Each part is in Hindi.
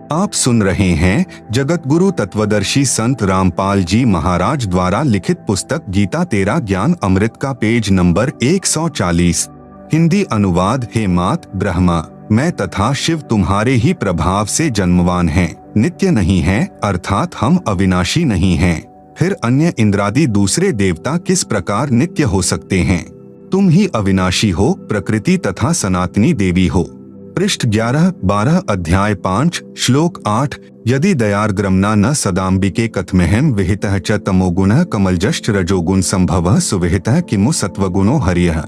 आप सुन रहे हैं जगतगुरु तत्वदर्शी संत रामपाल जी महाराज द्वारा लिखित पुस्तक गीता तेरा ज्ञान अमृत का पेज नंबर 140। हिंदी अनुवाद। हे मात ब्रह्मा, मैं तथा शिव तुम्हारे ही प्रभाव से जन्मवान हैं, नित्य नहीं हैं, अर्थात हम अविनाशी नहीं हैं। फिर अन्य इंद्रादि दूसरे देवता किस प्रकार नित्य हो सकते हैं? तुम ही अविनाशी हो, प्रकृति तथा सनातनी देवी हो। पृष्ठ 11-12 अध्याय 5 श्लोक 8। यदि दयार्ग्रमना न सदाम्बिके कथमेहम विहितः च तमोगुणः कमलजश्च रजोगुण संभवः सुविहितः किमु सत्वगुणो हरियः।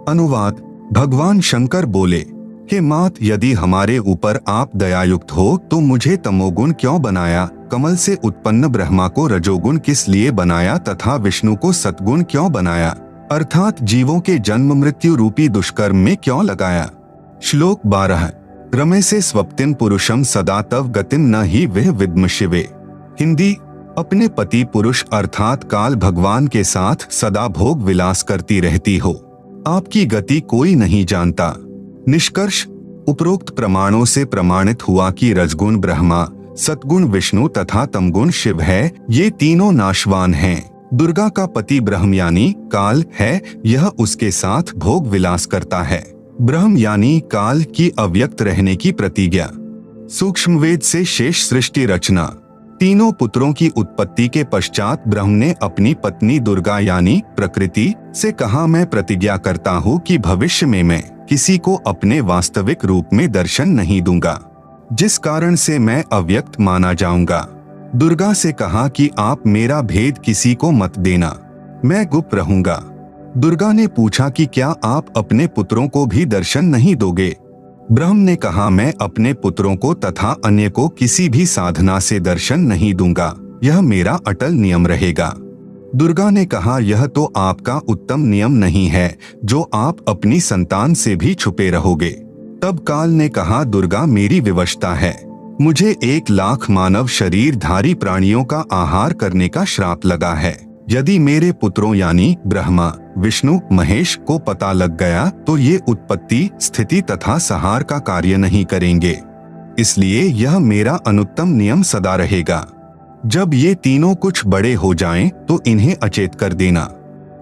अनुवाद। भगवान शंकर बोले, हे मात, यदि हमारे ऊपर आप दयायुक्त हो तो मुझे तमोगुण क्यों बनाया? कमल से उत्पन्न ब्रह्मा को रजोगुण किस लिए बनाया तथा विष्णु को सत्गुण क्यों बनाया, अर्थात जीवों के जन्म मृत्यु रूपी दुष्कर्म में क्यों लगाया? श्लोक 12। रमे से स्वप्तिम पुरुषम सदा तव गतिम न ही वह विद्म शिवे। हिंदी। अपने पति पुरुष अर्थात काल भगवान के साथ सदा भोग विलास करती रहती हो, आपकी गति कोई नहीं जानता। निष्कर्ष। उपरोक्त प्रमाणों से प्रमाणित हुआ कि रजगुण ब्रह्मा, सतगुण विष्णु तथा तमगुण शिव है। ये तीनों नाशवान हैं। दुर्गा का पति ब्रह्म यानी काल है, यह उसके साथ भोग विलास करता है। ब्रह्म यानी काल की अव्यक्त रहने की प्रतिज्ञा। सूक्ष्मवेद से शेष सृष्टि रचना। तीनों पुत्रों की उत्पत्ति के पश्चात ब्रह्म ने अपनी पत्नी दुर्गा यानी प्रकृति से कहा, मैं प्रतिज्ञा करता हूँ कि भविष्य में मैं किसी को अपने वास्तविक रूप में दर्शन नहीं दूंगा, जिस कारण से मैं अव्यक्त माना जाऊंगा। दुर्गा से कहा कि आप मेरा भेद किसी को मत देना, मैं गुप्त रहूंगा। दुर्गा ने पूछा कि क्या आप अपने पुत्रों को भी दर्शन नहीं दोगे? ब्रह्म ने कहा, मैं अपने पुत्रों को तथा अन्य को किसी भी साधना से दर्शन नहीं दूंगा, यह मेरा अटल नियम रहेगा। दुर्गा ने कहा, यह तो आपका उत्तम नियम नहीं है जो आप अपनी संतान से भी छुपे रहोगे। तब काल ने कहा, दुर्गा मेरी विवशता है, मुझे 1,00,000 मानव शरीरधारी प्राणियों का आहार करने का श्राप लगा है। यदि मेरे पुत्रों यानी ब्रह्मा, विष्णु, महेश को पता लग गया तो ये उत्पत्ति, स्थिति तथा संहार का कार्य नहीं करेंगे, इसलिए यह मेरा अनुत्तम नियम सदा रहेगा। जब ये तीनों कुछ बड़े हो जाएं तो इन्हें अचेत कर देना,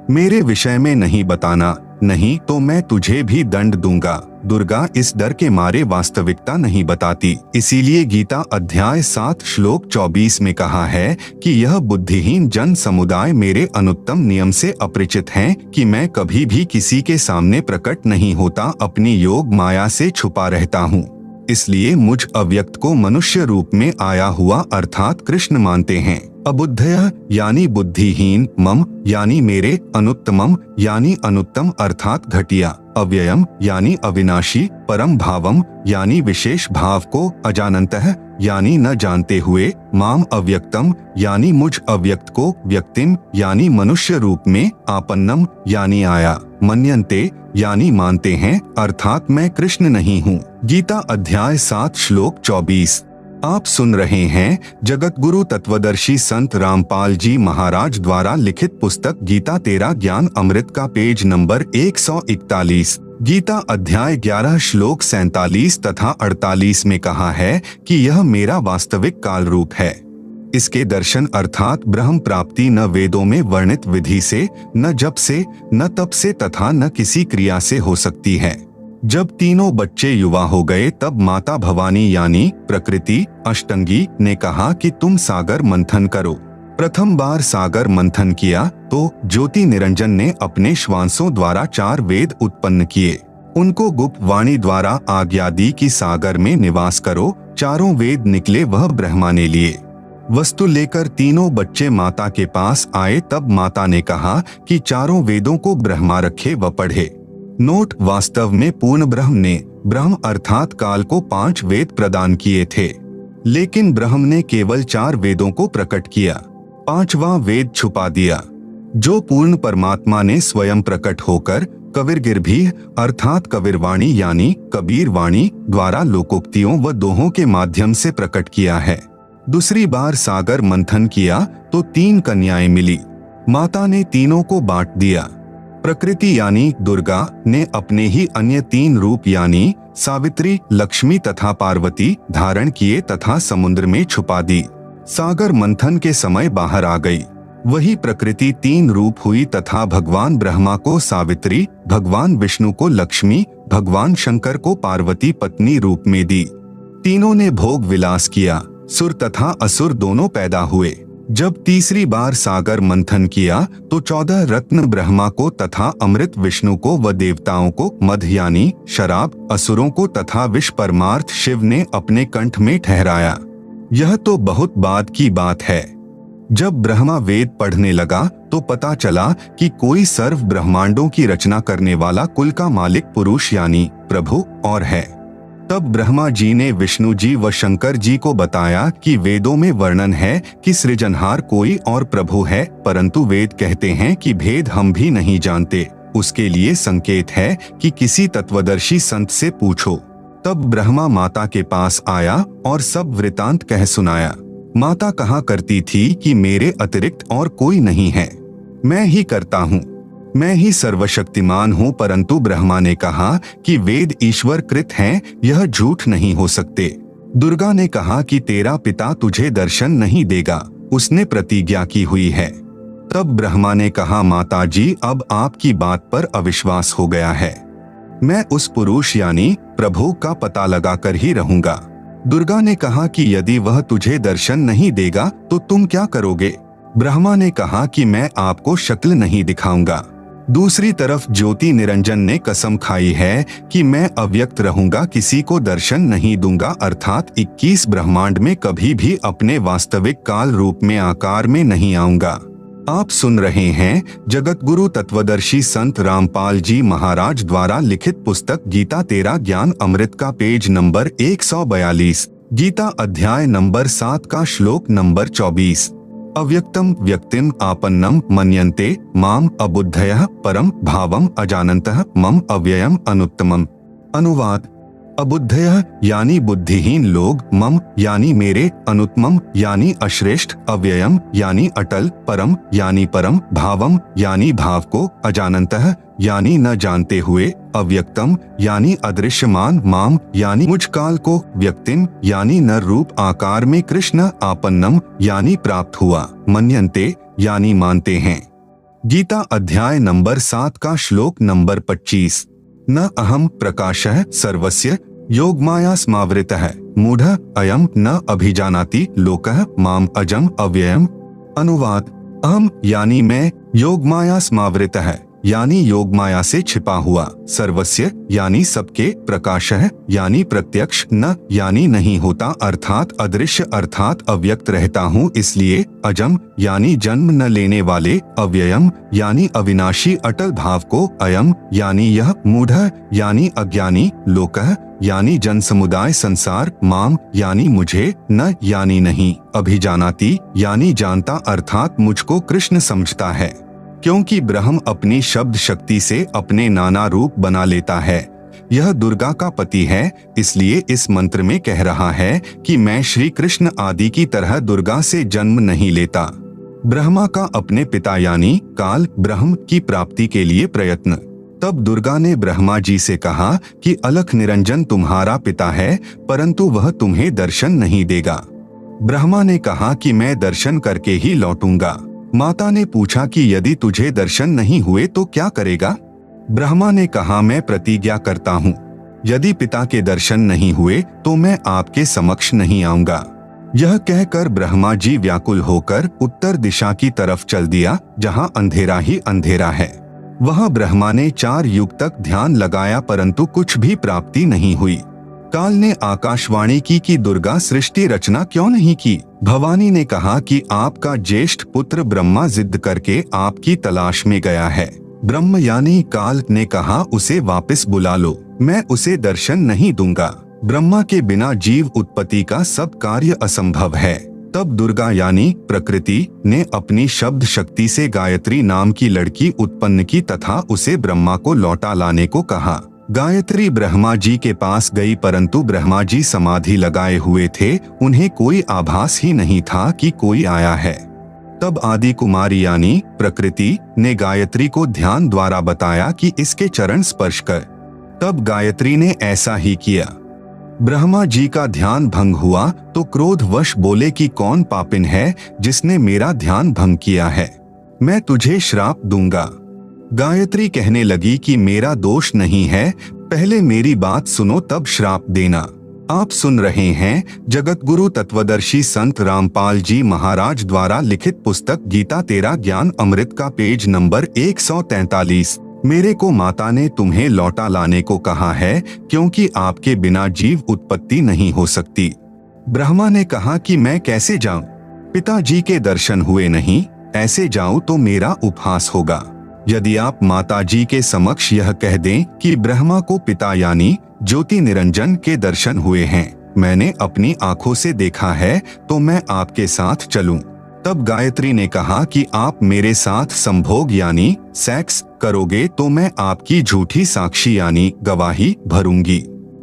मेरे विषय में नहीं बताना, नहीं तो मैं तुझे भी दंड दूंगा। दुर्गा इस डर के मारे वास्तविकता नहीं बताती, इसीलिए गीता अध्याय 7 श्लोक 24 में कहा है कि यह बुद्धिहीन जन समुदाय मेरे अनुत्तम नियम से अपरिचित हैं कि मैं कभी भी किसी के सामने प्रकट नहीं होता, अपनी योग माया से छुपा रहता हूँ। इसलिए मुझ अव्यक्त को मनुष्य रूप में आया हुआ अर्थात कृष्ण मानते हैं। अबुद्धयः यानी बुद्धिहीन, मम यानी मेरे, अनुत्तमम यानी अनुत्तम अर्थात घटिया, अव्ययम यानी अविनाशी, परम भावम यानी विशेष भाव को, अजानन्तः यानी न जानते हुए, माम अव्यक्तम यानी मुझ अव्यक्त को, व्यक्तिम यानी मनुष्य रूप में, आपन्नम यानी आया, मन्यन्ते यानी मानते हैं, अर्थात मैं कृष्ण नहीं हूँ। गीता अध्याय 7 श्लोक 24। आप सुन रहे हैं जगतगुरु तत्वदर्शी संत रामपाल जी महाराज द्वारा लिखित पुस्तक गीता तेरा ज्ञान अमृत का पेज नंबर 141। गीता अध्याय 11 श्लोक 47 तथा 48 में कहा है कि यह मेरा वास्तविक काल रूप है। इसके दर्शन अर्थात ब्रह्म प्राप्ति न वेदों में वर्णित विधि से, न जप से, न तप से तथा न किसी क्रिया से हो सकती है। जब तीनों बच्चे युवा हो गए तब माता भवानी यानी प्रकृति अष्टंगी ने कहा कि तुम सागर मंथन करो। प्रथम बार सागर मंथन किया तो ज्योति निरंजन ने अपने श्वासों द्वारा 4 वेद उत्पन्न किए। उनको गुप्त वाणी द्वारा आज्ञा दी कि सागर में निवास करो। 4 वेद निकले, वह ब्रह्मा ने लिए। वस्तु लेकर तीनों बच्चे माता के पास आए, तब माता ने कहा कि 4 वेदों को ब्रह्मा रखे व पढ़े। नोट। वास्तव में पूर्ण ब्रह्म ने ब्रह्म अर्थात काल को 5 वेद प्रदान किए थे, लेकिन ब्रह्म ने केवल 4 वेदों को प्रकट किया, 5वां वेद छुपा दिया, जो पूर्ण परमात्मा ने स्वयं प्रकट होकर कबीरगिरभी अर्थात कबीरवाणी यानी कबीर वाणी द्वारा लोकोक्तियों व दोहों के माध्यम से प्रकट किया है। दूसरी बार सागर मंथन किया तो 3 कन्याएं मिली। माता ने तीनों को बांट दिया। प्रकृति यानी दुर्गा ने अपने ही अन्य 3 रूप यानी सावित्री, लक्ष्मी तथा पार्वती धारण किए तथा समुद्र में छुपा दी। सागर मंथन के समय बाहर आ गई। वही प्रकृति 3 रूप हुई तथा भगवान ब्रह्मा को सावित्री, भगवान विष्णु को लक्ष्मी, भगवान शंकर को पार्वती पत्नी रूप में दी। तीनों ने भोग विलास किया। सुर तथा असुर दोनों पैदा हुए। जब तीसरी बार सागर मंथन किया तो 14 रत्न ब्रह्मा को तथा अमृत विष्णु को व देवताओं को, मध यानी शराब असुरों को तथा विष परमार्थ शिव ने अपने कंठ में ठहराया। यह तो बहुत बाद की बात है। जब ब्रह्मा वेद पढ़ने लगा तो पता चला कि कोई सर्व ब्रह्मांडों की रचना करने वाला कुल का मालिक पुरुष यानी प्रभु और है। तब ब्रह्मा जी ने विष्णु जी व शंकर जी को बताया कि वेदों में वर्णन है कि सृजनहार कोई और प्रभु है, परंतु वेद कहते हैं कि भेद हम भी नहीं जानते। उसके लिए संकेत है कि किसी तत्वदर्शी संत से पूछो। तब ब्रह्मा माता के पास आया और सब वृतांत कह सुनाया। माता कहा करती थी कि मेरे अतिरिक्त और कोई नहीं है, मैं ही करता हूँ, मैं ही सर्वशक्तिमान हूँ। परंतु ब्रह्मा ने कहा कि वेद ईश्वर कृत हैं, यह झूठ नहीं हो सकते। दुर्गा ने कहा कि तेरा पिता तुझे दर्शन नहीं देगा, उसने प्रतिज्ञा की हुई है। तब ब्रह्मा ने कहा, माता जी अब आपकी बात पर अविश्वास हो गया है, मैं उस पुरुष यानी प्रभु का पता लगाकर ही रहूंगा। दुर्गा ने कहा कि यदि वह तुझे दर्शन नहीं देगा तो तुम क्या करोगे? ब्रह्मा ने कहा कि मैं आपको शक्ल नहीं दिखाऊंगा। दूसरी तरफ ज्योति निरंजन ने कसम खाई है कि मैं अव्यक्त रहूंगा, किसी को दर्शन नहीं दूंगा, अर्थात 21 ब्रह्मांड में कभी भी अपने वास्तविक काल रूप में आकार में नहीं आऊंगा। आप सुन रहे हैं जगत गुरु तत्वदर्शी संत रामपाल जी महाराज द्वारा लिखित पुस्तक गीता तेरा ज्ञान अमृत का पेज नंबर 142, गीता अध्याय नंबर 7 का श्लोक नंबर 24। अव्यक्तम व्यक्तिम आपन्नम मन्यन्ते माम अबुद्धयः परम भावम अजानन्तः मम अव्ययम अनुत्तमम। अनुवाद: अबुद्धयः यानी बुद्धिहीन लोग, मम यानी मेरे, अनुत्तमम यानी अश्रेष्ठ, अव्ययम यानी अटल, परम यानी परम, भावम यानी भाव को, अजानन्तः यानी न जानते हुए, अव्यक्तम यानी अदृश्यमान, माम यानी मुझ काल को, व्यक्तिम यानी नर रूप आकार में, कृष्ण आपन्नम यानी प्राप्त हुआ, मन्यन्ते यानी मानते हैं। गीता अध्याय नंबर 7 का श्लोक नंबर 25। न अहम प्रकाशः सर्वस्य योगमाया स्मावृतः मूढ़ः अयम न अभिजानाति लोकः माम अजम अव्ययम। अनुवाद: अहम यानी मैं, योगमाया स्मावृतः यानी योग माया से छिपा हुआ, सर्वस्य यानी सबके, प्रकाशः यानी प्रत्यक्ष, न यानी नहीं होता अर्थात अदृश्य अर्थात अव्यक्त रहता हूँ इसलिए, अजम यानी जन्म न लेने वाले, अव्ययम यानी अविनाशी अटल भाव को, अयम यानी यह, मूढ़ः यानी अज्ञानी, लोकः यानी जन समुदाय संसार, माम यानी मुझे, न यानी नहीं, अभिजानाति यानी जानता अर्थात मुझको कृष्ण समझता है। क्योंकि ब्रह्म अपनी शब्द शक्ति से अपने नाना रूप बना लेता है। यह दुर्गा का पति है, इसलिए इस मंत्र में कह रहा है कि मैं श्री कृष्ण आदि की तरह दुर्गा से जन्म नहीं लेता। ब्रह्मा का अपने पिता यानी काल ब्रह्म की प्राप्ति के लिए प्रयत्न। तब दुर्गा ने ब्रह्मा जी से कहा कि अलख निरंजन तुम्हारा पिता है, परंतु वह तुम्हें दर्शन नहीं देगा। ब्रह्मा ने कहा कि मैं दर्शन करके ही लौटूंगा। माता ने पूछा कि यदि तुझे दर्शन नहीं हुए तो क्या करेगा? ब्रह्मा ने कहा मैं प्रतिज्ञा करता हूँ, यदि पिता के दर्शन नहीं हुए तो मैं आपके समक्ष नहीं आऊंगा। यह कहकर ब्रह्मा जी व्याकुल होकर उत्तर दिशा की तरफ चल दिया, जहाँ अंधेरा ही अंधेरा है। वहाँ ब्रह्मा ने 4 युग तक ध्यान लगाया परंतु कुछ भी प्राप्ति नहीं हुई। काल ने आकाशवाणी की कि दुर्गा सृष्टि रचना क्यों नहीं की? भवानी ने कहा कि आपका ज्येष्ठ पुत्र ब्रह्मा जिद करके आपकी तलाश में गया है। ब्रह्म यानी काल ने कहा उसे वापस बुला लो, मैं उसे दर्शन नहीं दूंगा। ब्रह्मा के बिना जीव उत्पत्ति का सब कार्य असंभव है। तब दुर्गा यानी प्रकृति ने अपनी शब्द शक्ति से गायत्री नाम की लड़की उत्पन्न की तथा उसे ब्रह्मा को लौटा लाने को कहा। गायत्री ब्रह्मा जी के पास गई परंतु ब्रह्मा जी समाधि लगाए हुए थे, उन्हें कोई आभास ही नहीं था कि कोई आया है। तब आदि कुमारी यानी प्रकृति ने गायत्री को ध्यान द्वारा बताया कि इसके चरण स्पर्श कर। तब गायत्री ने ऐसा ही किया। ब्रह्मा जी का ध्यान भंग हुआ तो क्रोधवश बोले कि कौन पापिन है जिसने मेरा ध्यान भंग किया है, मैं तुझे श्राप दूंगा। गायत्री कहने लगी कि मेरा दोष नहीं है, पहले मेरी बात सुनो तब श्राप देना। आप सुन रहे हैं जगत गुरु तत्वदर्शी संत रामपाल जी महाराज द्वारा लिखित पुस्तक गीता तेरा ज्ञान अमृत का पेज नंबर 143। मेरे को माता ने तुम्हें लौटा लाने को कहा है क्योंकि आपके बिना जीव उत्पत्ति नहीं हो सकती। ब्रह्मा ने कहा कि मैं कैसे जाऊं, पिताजी के दर्शन हुए नहीं, ऐसे जाऊं तो मेरा उपहास होगा। यदि आप माता जी के समक्ष यह कह दें कि ब्रह्मा को पिता यानी ज्योति निरंजन के दर्शन हुए हैं, मैंने अपनी आंखों से देखा है, तो मैं आपके साथ चलूं। तब गायत्री ने कहा कि आप मेरे साथ संभोग यानी सेक्स करोगे तो मैं आपकी झूठी साक्षी यानी गवाही भरूंगी।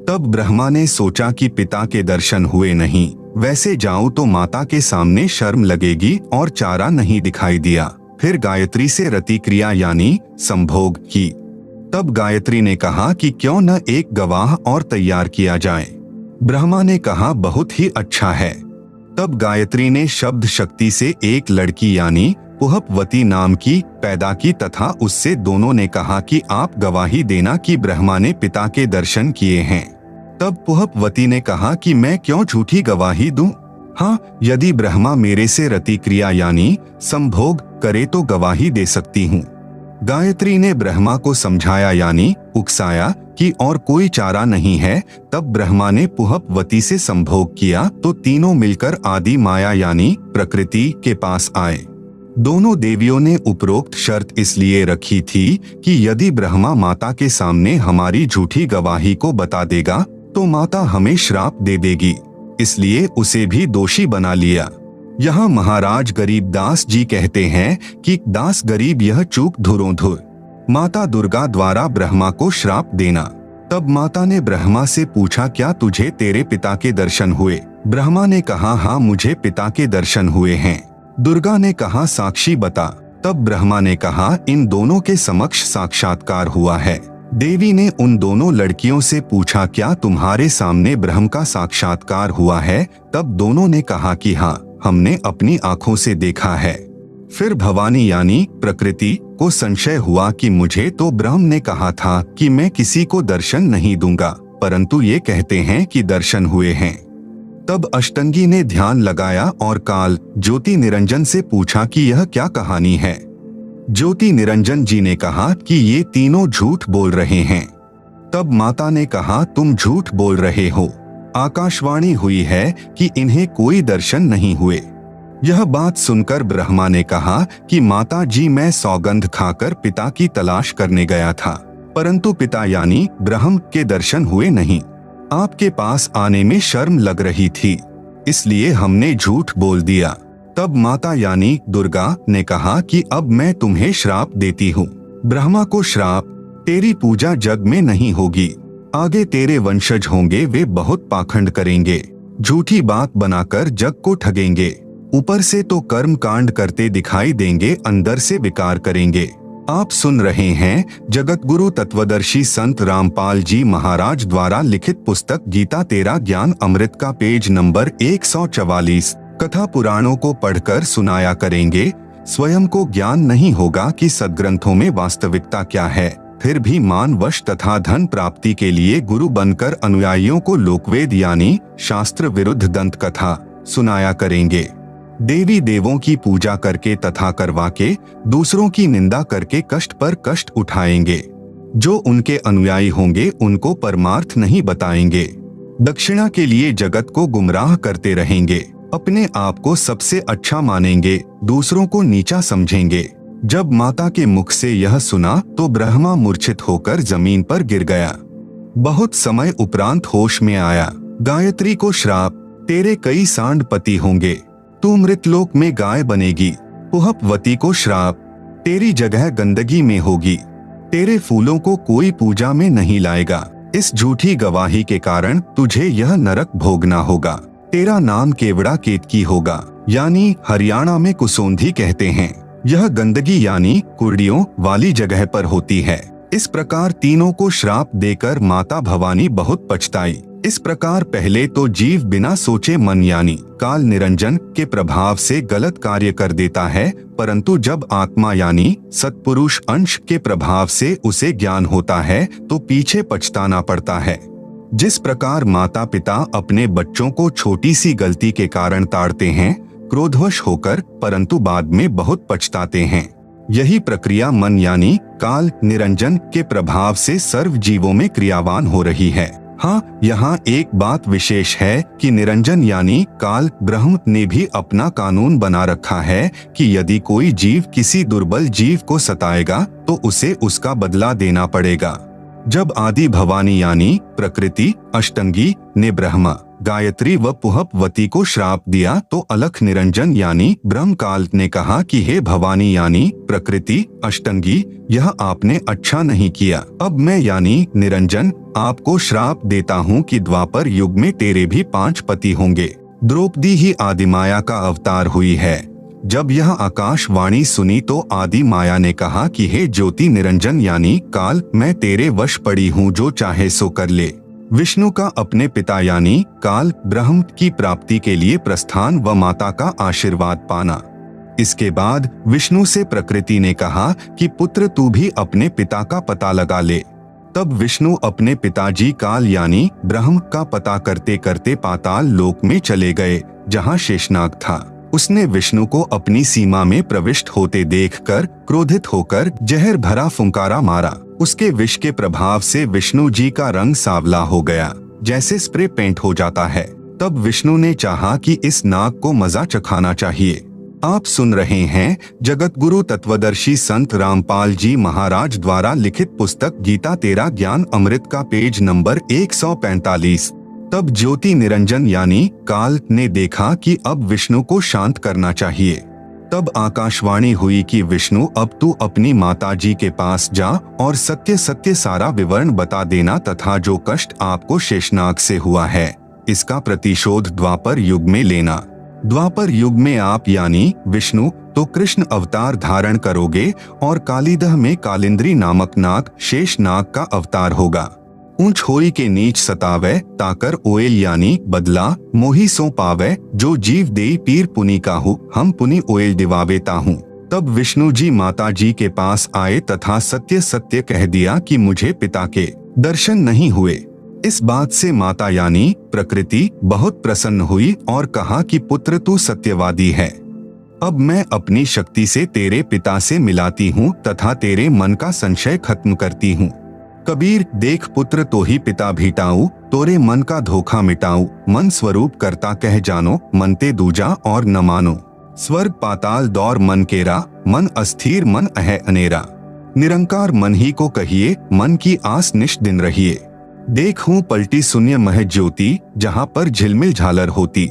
तब ब्रह्मा ने सोचा कि पिता के दर्शन हुए नहीं, वैसे जाऊं तो माता के सामने शर्म लगेगी और चारा नहीं दिखाई दिया। फिर गायत्री से रति क्रिया यानी संभोग की। तब गायत्री ने कहा कि क्यों न एक गवाह और तैयार किया जाए। ब्रह्मा ने कहा बहुत ही अच्छा है। तब गायत्री ने शब्द शक्ति से एक लड़की यानी पुहपवती नाम की पैदा की तथा उससे दोनों ने कहा कि आप गवाही देना कि ब्रह्मा ने पिता के दर्शन किए हैं। तब पुहपवती ने कहा कि मैं क्यों झूठी गवाही दूं? हाँ, यदि ब्रह्मा मेरे से रति क्रिया यानी संभोग करे तो गवाही दे सकती हूँ। गायत्री ने ब्रह्मा को समझाया यानी उकसाया कि और कोई चारा नहीं है। तब ब्रह्मा ने पुहपवती से संभोग किया तो तीनों मिलकर आदि माया यानी प्रकृति के पास आए। दोनों देवियों ने उपरोक्त शर्त इसलिए रखी थी कि यदि ब्रह्मा माता के सामने हमारी झूठी गवाही को बता देगा तो माता हमें श्राप दे देगी, इसलिए उसे भी दोषी बना लिया। यहाँ महाराज गरीब दास जी कहते हैं कि दास गरीब यह चूक धुरोधुर, माता दुर्गा द्वारा ब्रह्मा को श्राप देना। तब माता ने ब्रह्मा से पूछा क्या तुझे तेरे पिता के दर्शन हुए? ब्रह्मा ने कहा हाँ मुझे पिता के दर्शन हुए हैं। दुर्गा ने कहा साक्षी बता। तब ब्रह्मा ने कहा इन दोनों के समक्ष साक्षात्कार हुआ है। देवी ने उन दोनों लड़कियों से पूछा क्या तुम्हारे सामने ब्रह्म का साक्षात्कार हुआ है? तब दोनों ने कहा कि हाँ, हमने अपनी आंखों से देखा है। फिर भवानी यानी प्रकृति को संशय हुआ कि मुझे तो ब्रह्म ने कहा था कि मैं किसी को दर्शन नहीं दूंगा, परंतु ये कहते हैं कि दर्शन हुए हैं। तब अष्टंगी ने ध्यान लगाया और काल ज्योति निरंजन से पूछा कि यह क्या कहानी है। ज्योति निरंजन जी ने कहा कि ये तीनों झूठ बोल रहे हैं। तब माता ने कहा तुम झूठ बोल रहे हो, आकाशवाणी हुई है कि इन्हें कोई दर्शन नहीं हुए। यह बात सुनकर ब्रह्मा ने कहा कि माता जी मैं सौगंध खाकर पिता की तलाश करने गया था, परंतु पिता यानी ब्रह्म के दर्शन हुए नहीं। आपके पास आने में शर्म लग रही थी, इसलिए हमने झूठ बोल दिया। तब माता यानी दुर्गा ने कहा कि अब मैं तुम्हें श्राप देती हूँ। ब्रह्मा को श्राप, तेरी पूजा जग में नहीं होगी, आगे तेरे वंशज होंगे वे बहुत पाखंड करेंगे, झूठी बात बनाकर जग को ठगेंगे, ऊपर से तो कर्म कांड करते दिखाई देंगे, अंदर से विकार करेंगे। आप सुन रहे हैं जगत गुरु तत्वदर्शी संत रामपाल जी महाराज द्वारा लिखित पुस्तक गीता तेरा ज्ञान अमृत का पेज नंबर 144। कथा पुराणों को पढ़कर सुनाया करेंगे, स्वयं को ज्ञान नहीं होगा कि सद्ग्रंथों में वास्तविकता क्या है, फिर भी मानवश तथा धन प्राप्ति के लिए गुरु बनकर अनुयायियों को लोकवेद यानी शास्त्र विरुद्ध दंत कथा सुनाया करेंगे। देवी देवों की पूजा करके तथा करवा के दूसरों की निंदा करके कष्ट पर कष्ट उठाएंगे। जो उनके अनुयायी होंगे उनको परमार्थ नहीं बताएंगे, दक्षिणा के लिए जगत को गुमराह करते रहेंगे, अपने आप को सबसे अच्छा मानेंगे, दूसरों को नीचा समझेंगे। जब माता के मुख से यह सुना तो ब्रह्मा मूर्छित होकर जमीन पर गिर गया। बहुत समय उपरांत होश में आया। गायत्री को श्राप, तेरे कई सांड पति होंगे, तू मृतलोक में गाय बनेगी। पुहपवती को श्राप, तेरी जगह गंदगी में होगी, तेरे फूलों को कोई पूजा में नहीं लाएगा। इस झूठी गवाही के कारण तुझे यह नरक भोगना होगा। तेरा नाम केवड़ा केतकी होगा, यानी हरियाणा में कुसोंधी कहते हैं। यह गंदगी यानी कुर्डियों वाली जगह पर होती है। इस प्रकार तीनों को श्राप देकर माता भवानी बहुत पछताई। इस प्रकार पहले तो जीव बिना सोचे मन यानी काल निरंजन के प्रभाव से गलत कार्य कर देता है, परंतु जब आत्मा यानी सत्पुरुष अंश के प्रभाव से उसे ज्ञान होता है तो पीछे पछताना पड़ता है। जिस प्रकार माता पिता अपने बच्चों को छोटी सी गलती के कारण ताड़ते हैं क्रोधवश होकर, परंतु बाद में बहुत पछताते हैं, यही प्रक्रिया मन यानी काल निरंजन के प्रभाव से सर्व जीवों में क्रियावान हो रही है। हाँ, यहाँ एक बात विशेष है कि निरंजन यानी काल ब्रह्म ने भी अपना कानून बना रखा है कि यदि कोई जीव किसी दुर्बल जीव को सताएगा तो उसे उसका बदला देना पड़ेगा। जब आदि भवानी यानी प्रकृति अष्टंगी ने ब्रह्मा गायत्री व पुहपवती को श्राप दिया तो अलख निरंजन यानी ब्रह्मकाल ने कहा कि हे भवानी यानी प्रकृति अष्टंगी, यह आपने अच्छा नहीं किया। अब मैं यानी निरंजन आपको श्राप देता हूँ कि द्वापर युग में तेरे भी 5 पति होंगे। द्रौपदी ही आदिमाया का अवतार हुई है। जब यह आकाशवाणी सुनी तो आदि माया ने कहा कि हे ज्योति निरंजन यानी काल, मैं तेरे वश पड़ी हूँ, जो चाहे सो कर ले। विष्णु का अपने पिता यानी काल ब्रह्म की प्राप्ति के लिए प्रस्थान व माता का आशीर्वाद पाना। इसके बाद विष्णु से प्रकृति ने कहा कि पुत्र तू भी अपने पिता का पता लगा ले। तब विष्णु अपने पिताजी काल यानी ब्रह्म का पता करते करते पाताल लोक में चले गए, जहाँ शेषनाग था। उसने विष्णु को अपनी सीमा में प्रविष्ट होते देखकर क्रोधित होकर जहर भरा फुंकारा मारा। उसके विष के प्रभाव से विष्णु जी का रंग सांवला हो गया, जैसे स्प्रे पेंट हो जाता है। तब विष्णु ने चाहा कि इस नाग को मजा चखाना चाहिए। आप सुन रहे हैं जगत गुरु तत्वदर्शी संत रामपाल जी महाराज द्वारा लिखित पुस्तक गीता तेरा ज्ञान अमृत का पेज नंबर 145। तब ज्योति निरंजन यानी काल ने देखा कि अब विष्णु को शांत करना चाहिए। तब आकाशवाणी हुई कि विष्णु अब तू अपनी माताजी के पास जा और सत्य सत्य सारा विवरण बता देना, तथा जो कष्ट आपको शेषनाग से हुआ है इसका प्रतिशोध द्वापर युग में लेना। द्वापर युग में आप यानी विष्णु तो कृष्ण अवतार धारण करोगे और कालीदह में कालिंद्री नामक नाग शेषनाग का अवतार होगा। ऊंच होई के नीच सतावे ताकर ओयल यानी बदला मोही सो पावे, जो जीव देई पीर पुनि काहू हम पुनि ओयल दिवावे ताहू। तब विष्णु जी माता जी के पास आए तथा सत्य सत्य कह दिया कि मुझे पिता के दर्शन नहीं हुए। इस बात से माता यानी प्रकृति बहुत प्रसन्न हुई और कहा कि पुत्र तू सत्यवादी है। अब मैं अपनी शक्ति से तेरे पिता से मिलाती हूँ तथा तेरे मन का संशय खत्म करती हूँ। कबीर देख पुत्र तो ही पिता भीटाऊ, तोरे मन का धोखा मिटाऊ। मन स्वरूप करता कह जानो, मनते दूजा और न मानो। स्वर्ग पाताल दौर मन केरा, मन अस्थिर मन अह अनेरा। निरंकार मन ही को कहिए, मन की आस निश दिन रहिए। देखूं पलटी शून्य मह ज्योति, जहाँ पर झिलमिल झालर होती।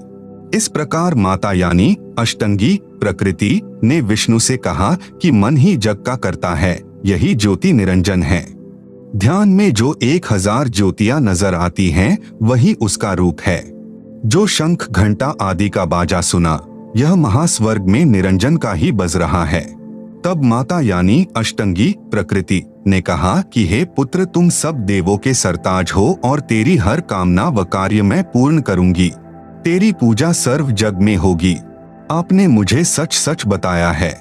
इस प्रकार माता यानी अष्टंगी प्रकृति ने विष्णु से कहा कि मन ही जग का करता है, यही ज्योति निरंजन है। ध्यान में जो 1000 ज्योतियां नजर आती हैं, वही उसका रूप है। जो शंख घंटा आदि का बाजा सुना, यह महास्वर्ग में निरंजन का ही बज रहा है। तब माता यानी अष्टंगी प्रकृति ने कहा कि हे पुत्र, तुम सब देवों के सरताज हो और तेरी हर कामना व कार्य मैं पूर्ण करूंगी। तेरी पूजा सर्व जग में होगी। आपने मुझे सच सच बताया है।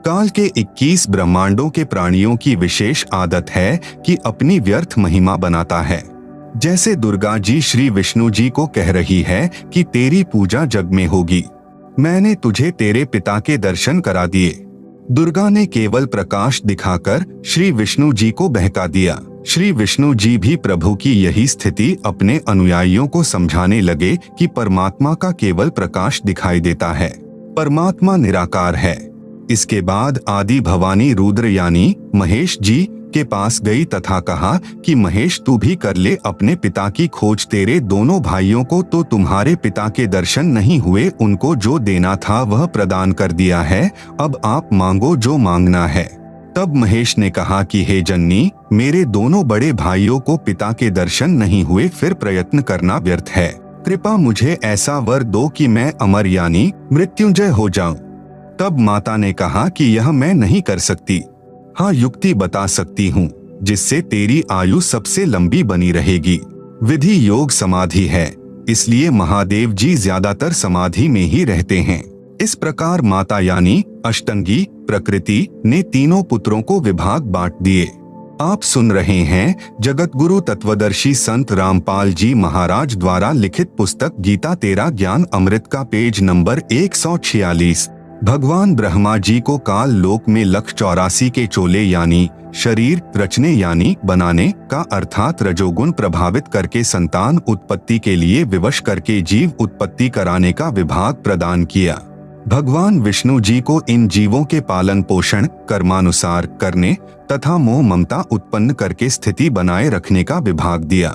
काल के 21 ब्रह्मांडों के प्राणियों की विशेष आदत है कि अपनी व्यर्थ महिमा बनाता है। जैसे दुर्गा जी श्री विष्णु जी को कह रही है कि तेरी पूजा जग में होगी। मैंने तुझे तेरे पिता के दर्शन करा दिए। दुर्गा ने केवल प्रकाश दिखाकर श्री विष्णु जी को बहका दिया। श्री विष्णु जी भी प्रभु की यही स्थिति अपने अनुयायियों को समझाने लगे कि परमात्मा का केवल प्रकाश दिखाई देता है, परमात्मा निराकार है। इसके बाद आदि भवानी रुद्र यानी महेश जी के पास गई तथा कहा कि महेश तू भी कर ले अपने पिता की खोज। तेरे दोनों भाइयों को तो तुम्हारे पिता के दर्शन नहीं हुए, उनको जो देना था वह प्रदान कर दिया है। अब आप मांगो जो मांगना है। तब महेश ने कहा कि हे जननी, मेरे दोनों बड़े भाइयों को पिता के दर्शन नहीं हुए, फिर प्रयत्न करना व्यर्थ है। कृपा मुझे ऐसा वर दो कि मैं अमर यानी मृत्युंजय हो जाऊं। तब माता ने कहा कि यह मैं नहीं कर सकती। हाँ, युक्ति बता सकती हूँ। जिससे तेरी आयु सबसे लंबी बनी रहेगी। विधि योग समाधि है, इसलिए महादेव जी ज्यादातर समाधि में ही रहते हैं। इस प्रकार माता यानी अष्टंगी प्रकृति ने तीनों पुत्रों को विभाग बांट दिए। आप सुन रहे हैं जगत गुरु तत्वदर्शी संत रामपाल जी महाराज द्वारा लिखित पुस्तक गीता तेरा ज्ञान अमृत का पेज नंबर 146। भगवान ब्रह्मा जी को काल लोक में 184 के चोले यानी शरीर रचने यानी बनाने का अर्थात रजोगुण प्रभावित करके संतान उत्पत्ति के लिए विवश करके जीव उत्पत्ति कराने का विभाग प्रदान किया। भगवान विष्णु जी को इन जीवों के पालन पोषण कर्मानुसार करने तथा मोह ममता उत्पन्न करके स्थिति बनाए रखने का विभाग दिया।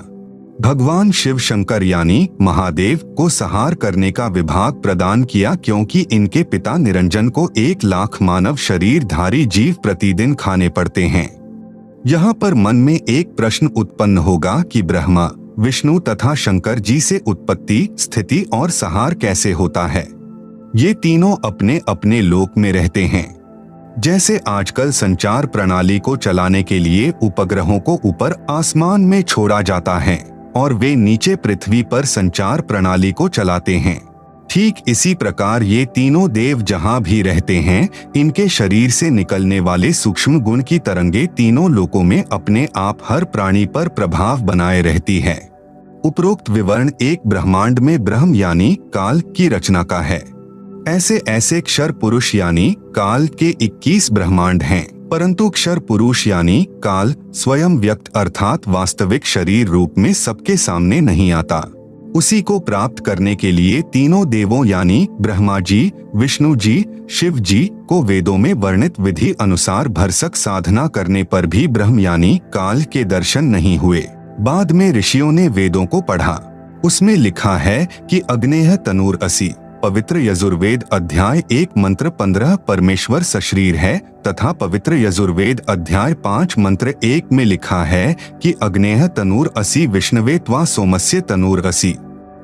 भगवान शिव शंकर यानी महादेव को संहार करने का विभाग प्रदान किया, क्योंकि इनके पिता निरंजन को 1 लाख मानव शरीरधारी जीव प्रतिदिन खाने पड़ते हैं। यहाँ पर मन में एक प्रश्न उत्पन्न होगा कि ब्रह्मा विष्णु तथा शंकर जी से उत्पत्ति स्थिति और संहार कैसे होता है। ये तीनों अपने अपने लोक में रहते हैं। जैसे आजकल संचार प्रणाली को चलाने के लिए उपग्रहों को ऊपर आसमान में छोड़ा जाता है और वे नीचे पृथ्वी पर संचार प्रणाली को चलाते हैं, ठीक इसी प्रकार ये तीनों देव जहां भी रहते हैं, इनके शरीर से निकलने वाले सूक्ष्म गुण की तरंगे तीनों लोकों में अपने आप हर प्राणी पर प्रभाव बनाए रहती है। उपरोक्त विवरण एक ब्रह्मांड में ब्रह्म यानी काल की रचना का है। ऐसे क्षर पुरुष यानी काल के 21 ब्रह्मांड हैं, परंतु क्षर पुरुष यानी काल स्वयं व्यक्त अर्थात वास्तविक शरीर रूप में सबके सामने नहीं आता। उसी को प्राप्त करने के लिए तीनों देवों यानी ब्रह्मा जी, विष्णु जी, शिव जी को वेदों में वर्णित विधि अनुसार भरसक साधना करने पर भी ब्रह्म यानी काल के दर्शन नहीं हुए। बाद में ऋषियों ने वेदों को पढ़ा, उसमें लिखा है कि अग्नेय तनूर असि पवित्र यजुर्वेद अध्याय 1 मंत्र 15 परमेश्वर सशरीर है तथा पवित्र यजुर्वेद अध्याय 5 मंत्र 1 में लिखा है कि अग्नेय तनूर असि विष्णवे त्वा सोमस्य तनूर असि।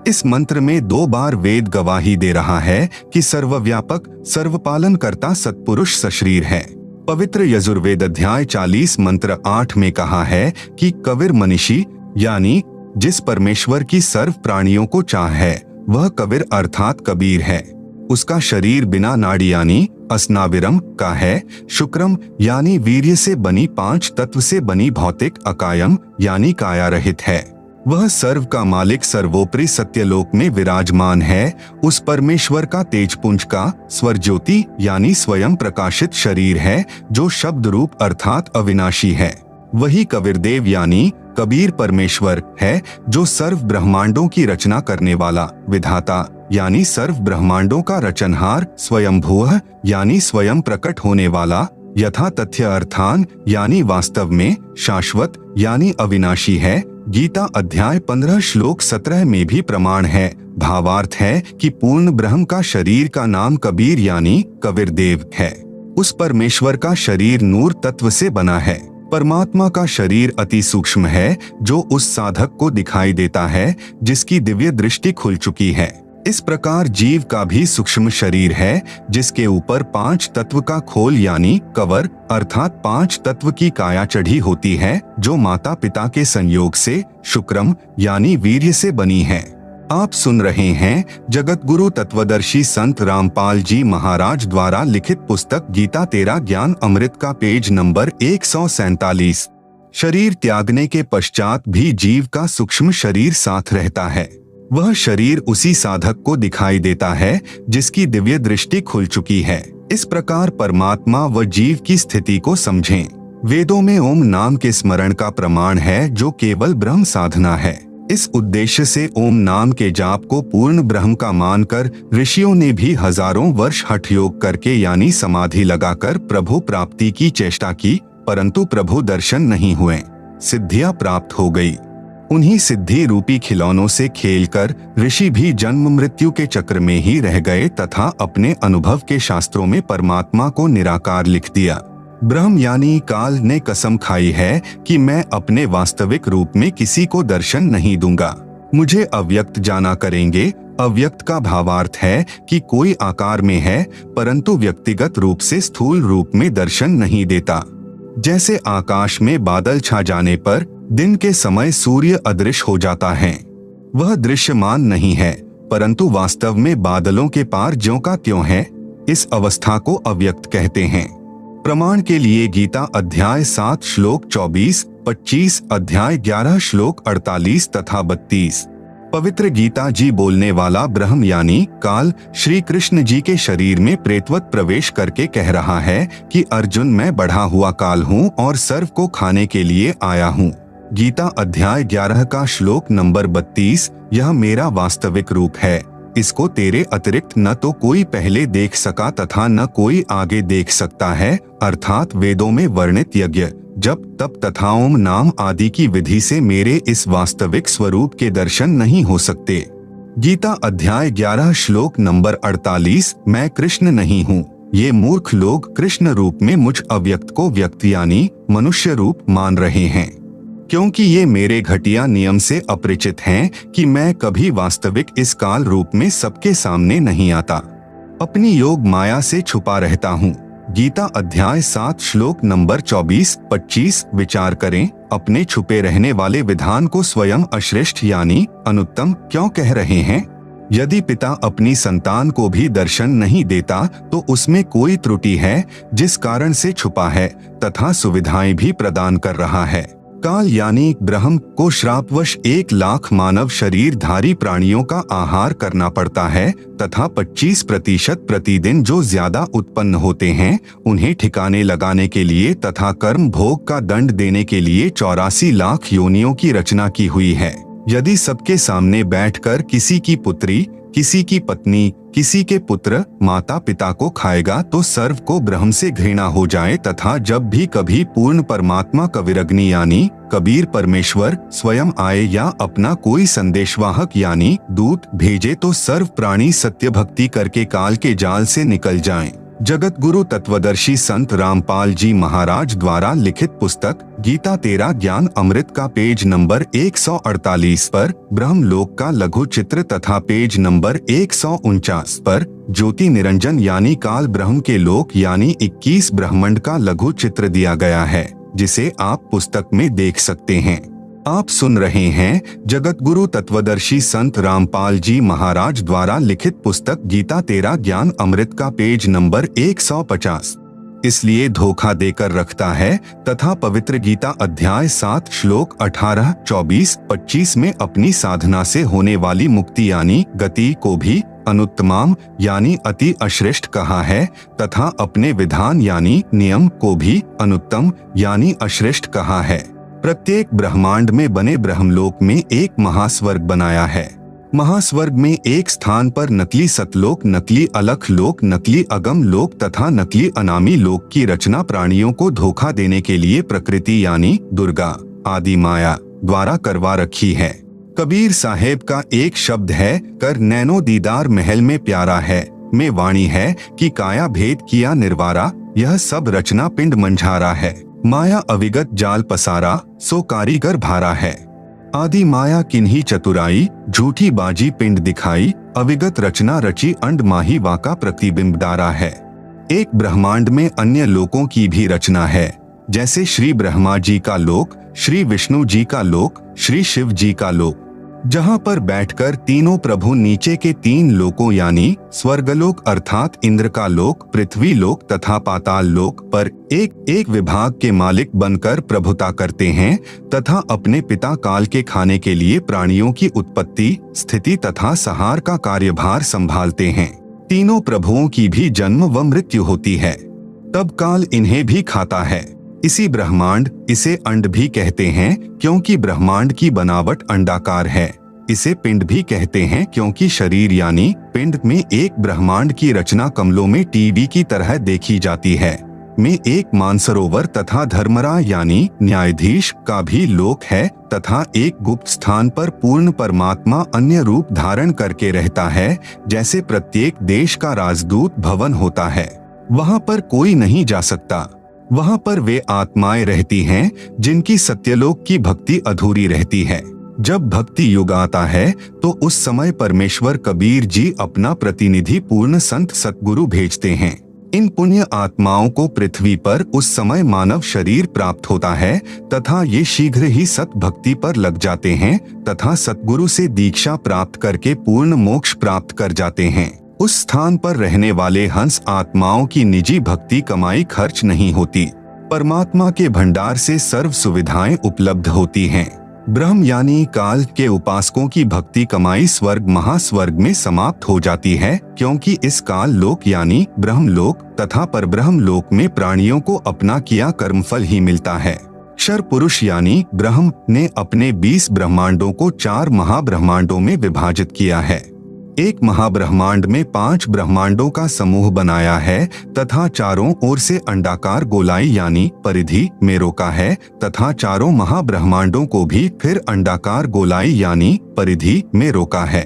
इस मंत्र में 2 बार वेद गवाही दे रहा है कि सर्वव्यापक सर्वपालन करता सत्पुरुष सशरीर है। पवित्र यजुर्वेद अध्याय 40 मंत्र 8 में कहा है कि कबीर मनीषी यानी जिस परमेश्वर की सर्व प्राणियों को चाह है वह कबीर अर्थात कबीर है। उसका शरीर बिना नाड़ी यानी अस्नाविरम का है। शुक्रम यानी वीर्य से बनी 5 तत्व से बनी भौतिक अकायम यानी काया रहित है। वह सर्व का मालिक सर्वोपरि सत्यलोक में विराजमान है। उस परमेश्वर का तेजपुंज का स्वर ज्योति यानी स्वयं प्रकाशित शरीर है जो शब्द रूप अर्थात अविनाशी है। वही कबीरदेव यानी कबीर परमेश्वर है जो सर्व ब्रह्मांडों की रचना करने वाला विधाता यानी सर्व ब्रह्मांडों का रचनहार, स्वयंभूः यानी स्वयं प्रकट होने वाला, यथा तथ्य अर्थान यानी वास्तव में, शाश्वत यानी अविनाशी है। गीता अध्याय 15 श्लोक 17 में भी प्रमाण है। भावार्थ है कि पूर्ण ब्रह्म का शरीर का नाम कबीर यानी कबीरदेव है। उस परमेश्वर का शरीर नूर तत्व से बना है। परमात्मा का शरीर अति सूक्ष्म है जो उस साधक को दिखाई देता है जिसकी दिव्य दृष्टि खुल चुकी है। इस प्रकार जीव का भी सूक्ष्म शरीर है जिसके ऊपर 5 तत्व का खोल यानी कवर अर्थात 5 तत्व की काया चढ़ी होती है जो माता पिता के संयोग से शुक्रम यानी वीर्य से बनी है। आप सुन रहे हैं जगत गुरु तत्वदर्शी संत रामपाल जी महाराज द्वारा लिखित पुस्तक गीता तेरा ज्ञान अमृत का पेज नंबर 147। शरीर त्यागने के पश्चात भी जीव का सूक्ष्म शरीर साथ रहता है। वह शरीर उसी साधक को दिखाई देता है जिसकी दिव्य दृष्टि खुल चुकी है। इस प्रकार परमात्मा व जीव की स्थिति को समझें। वेदों में ओम नाम के स्मरण का प्रमाण है जो केवल ब्रह्म साधना है। इस उद्देश्य से ओम नाम के जाप को पूर्ण ब्रह्म का मानकर ऋषियों ने भी हजारों वर्ष हठ योग करके यानी समाधि लगाकर प्रभु प्राप्ति की चेष्टा की, परंतु प्रभु दर्शन नहीं हुए। सिद्धियां प्राप्त हो गई। उन्हीं सिद्धि रूपी खिलौनों से खेलकर ऋषि भी जन्म मृत्यु के चक्र में ही रह गए तथा अपने अनुभव के शास्त्रों में परमात्मा को निराकार लिख दिया। ब्रह्म यानी काल ने कसम खाई है कि मैं अपने वास्तविक रूप में किसी को दर्शन नहीं दूंगा, मुझे अव्यक्त जाना करेंगे। अव्यक्त का भावार्थ है कि कोई आकार में है परंतु व्यक्तिगत रूप से स्थूल रूप में दर्शन नहीं देता। जैसे आकाश में बादल छा जाने पर दिन के समय सूर्य अदृश्य हो जाता है। वह दृश्यमान नहीं है, परंतु वास्तव में बादलों के पार ज्यों का त्यों है। इस अवस्था को अव्यक्त कहते हैं। प्रमाण के लिए गीता अध्याय 7 श्लोक 24, 25, अध्याय 11 श्लोक 48 तथा 32। पवित्र गीता जी बोलने वाला ब्रह्म यानी काल श्री कृष्ण जी के शरीर में प्रेतवत प्रवेश करके कह रहा है कि अर्जुन, मैं बढ़ा हुआ काल हूँ और सर्व को खाने के लिए आया हूँ। गीता अध्याय 11 का श्लोक नंबर 32, यह मेरा वास्तविक रूप है, इसको तेरे अतिरिक्त न तो कोई पहले देख सका तथा न कोई आगे देख सकता है। अर्थात वेदों में वर्णित यज्ञ, जप, तप तथा ओम नाम आदि की विधि से मेरे इस वास्तविक स्वरूप के दर्शन नहीं हो सकते। गीता अध्याय 11 श्लोक नंबर 48, मैं कृष्ण नहीं हूँ। ये मूर्ख लोग कृष्ण रूप में मुझ अव्यक्त को व्यक्त यानी मनुष्य रूप मान रहे हैं, क्योंकि ये मेरे घटिया नियम से अपरिचित हैं कि मैं कभी वास्तविक इस काल रूप में सबके सामने नहीं आता, अपनी योग माया से छुपा रहता हूँ। गीता अध्याय 7 श्लोक नंबर 24, 25। विचार करें, अपने छुपे रहने वाले विधान को स्वयं अश्रेष्ठ यानी अनुत्तम क्यों कह रहे हैं? यदि पिता अपनी संतान को भी दर्शन नहीं देता तो उसमें कोई त्रुटि है जिस कारण से छुपा है तथा सुविधाएं भी प्रदान कर रहा है। काल यानी ब्रह्म को श्रापवश 1 लाख मानव शरीरधारी प्राणियों का आहार करना पड़ता है तथा 25% प्रतिदिन जो ज्यादा उत्पन्न होते हैं उन्हें ठिकाने लगाने के लिए तथा कर्म भोग का दंड देने के लिए 84 लाख योनियों की रचना की हुई है। यदि सबके सामने बैठकर किसी की पुत्री, किसी की पत्नी, किसी के पुत्र माता पिता को खाएगा तो सर्व को ब्रह्म से घृणा हो जाए तथा जब भी कभी पूर्ण परमात्मा कविरग्नि यानी कबीर परमेश्वर स्वयं आए या अपना कोई संदेशवाहक यानी दूत भेजे तो सर्व प्राणी सत्य भक्ति करके काल के जाल से निकल जाएं। जगत गुरु तत्वदर्शी संत रामपाल जी महाराज द्वारा लिखित पुस्तक गीता तेरा ज्ञान अमृत का पेज नंबर 148 पर ब्रह्मलोक का लघु चित्र तथा पेज नंबर 149 पर ज्योति निरंजन यानी काल ब्रह्म के लोक यानी 21 ब्रह्मांड का लघु चित्र दिया गया है, जिसे आप पुस्तक में देख सकते हैं। आप सुन रहे हैं जगत गुरु तत्वदर्शी संत रामपाल जी महाराज द्वारा लिखित पुस्तक गीता तेरा ज्ञान अमृत का पेज नंबर 150। इसलिए धोखा देकर रखता है तथा पवित्र गीता अध्याय 7 श्लोक 18, 24, 25 में अपनी साधना से होने वाली मुक्ति यानी गति को भी अनुत्तमाम यानी अति अश्रेष्ठ कहा है तथा अपने विधान यानी नियम को भी अनुत्तम यानी अश्रेष्ठ कहा है। प्रत्येक ब्रह्मांड में बने ब्रह्मलोक में एक महास्वर्ग बनाया है। महास्वर्ग में एक स्थान पर नकली सतलोक, नकली अलख लोक, नकली अगम लोक तथा नकली अनामी लोक की रचना प्राणियों को धोखा देने के लिए प्रकृति यानी दुर्गा आदि माया द्वारा करवा रखी है। कबीर साहेब का एक शब्द है, कर नैनो दीदार महल में प्यारा है, में वाणी है कि काया भेद किया निर्वारा, यह सब रचना पिंड मंझारा है। माया अविगत जाल पसारा, सो कारीगर भारा है। आदि माया किन्ही चतुराई, झूठी बाजी पिंड दिखाई, अविगत रचना रची अंड माही वाका प्रतिबिंब डारा है। एक ब्रह्मांड में अन्य लोकों की भी रचना है, जैसे श्री ब्रह्मा जी का लोक, श्री विष्णु जी का लोक, श्री शिव जी का लोक, जहाँ पर बैठकर तीनों प्रभु नीचे के 3 लोकों यानी स्वर्गलोक अर्थात इंद्र का लोक, पृथ्वी लोक तथा पाताल लोक पर एक एक विभाग के मालिक बनकर प्रभुता करते हैं तथा अपने पिता काल के खाने के लिए प्राणियों की उत्पत्ति, स्थिति तथा संहार का कार्यभार संभालते हैं। तीनों प्रभुओं की भी जन्म व मृत्यु होती है, तब काल इन्हें भी खाता है। इसी ब्रह्मांड, इसे अंड भी कहते हैं क्योंकि ब्रह्मांड की बनावट अंडाकार है। इसे पिंड भी कहते हैं क्योंकि शरीर यानी पिंड में एक ब्रह्मांड की रचना कमलों में टीवी की तरह देखी जाती है। में एक मानसरोवर तथा धर्मरा यानी न्यायाधीश का भी लोक है तथा एक गुप्त स्थान पर पूर्ण परमात्मा अन्य रूप धारण करके रहता है, जैसे प्रत्येक देश का राजदूत भवन होता है। वहाँ पर कोई नहीं जा सकता। वहाँ पर वे आत्माएं रहती हैं जिनकी सत्यलोक की भक्ति अधूरी रहती है। जब भक्ति युग आता है तो उस समय परमेश्वर कबीर जी अपना प्रतिनिधि पूर्ण संत सतगुरु भेजते हैं। इन पुण्य आत्माओं को पृथ्वी पर उस समय मानव शरीर प्राप्त होता है तथा ये शीघ्र ही सत भक्ति पर लग जाते हैं तथा सतगुरु से दीक्षा प्राप्त करके पूर्ण मोक्ष प्राप्त कर जाते हैं। उस स्थान पर रहने वाले हंस आत्माओं की निजी भक्ति कमाई खर्च नहीं होती। परमात्मा के भंडार से सर्व सुविधाएं उपलब्ध होती हैं। ब्रह्म यानी काल के उपासकों की भक्ति कमाई स्वर्ग महास्वर्ग में समाप्त हो जाती है, क्योंकि इस काल लोक यानी ब्रह्म लोक तथा परब्रह्म लोक में प्राणियों को अपना किया कर्मफल ही मिलता है। क्षर पुरुष यानी ब्रह्म ने अपने 20 ब्रह्मांडों को 4 महाब्रह्मांडों में विभाजित किया है। एक महाब्रह्मांड में 5 ब्रह्मांडों का समूह बनाया है तथा चारों ओर से अंडाकार गोलाई यानी परिधि में रोका है तथा चारों महाब्रह्मांडों को भी फिर अंडाकार गोलाई यानी परिधि में रोका है।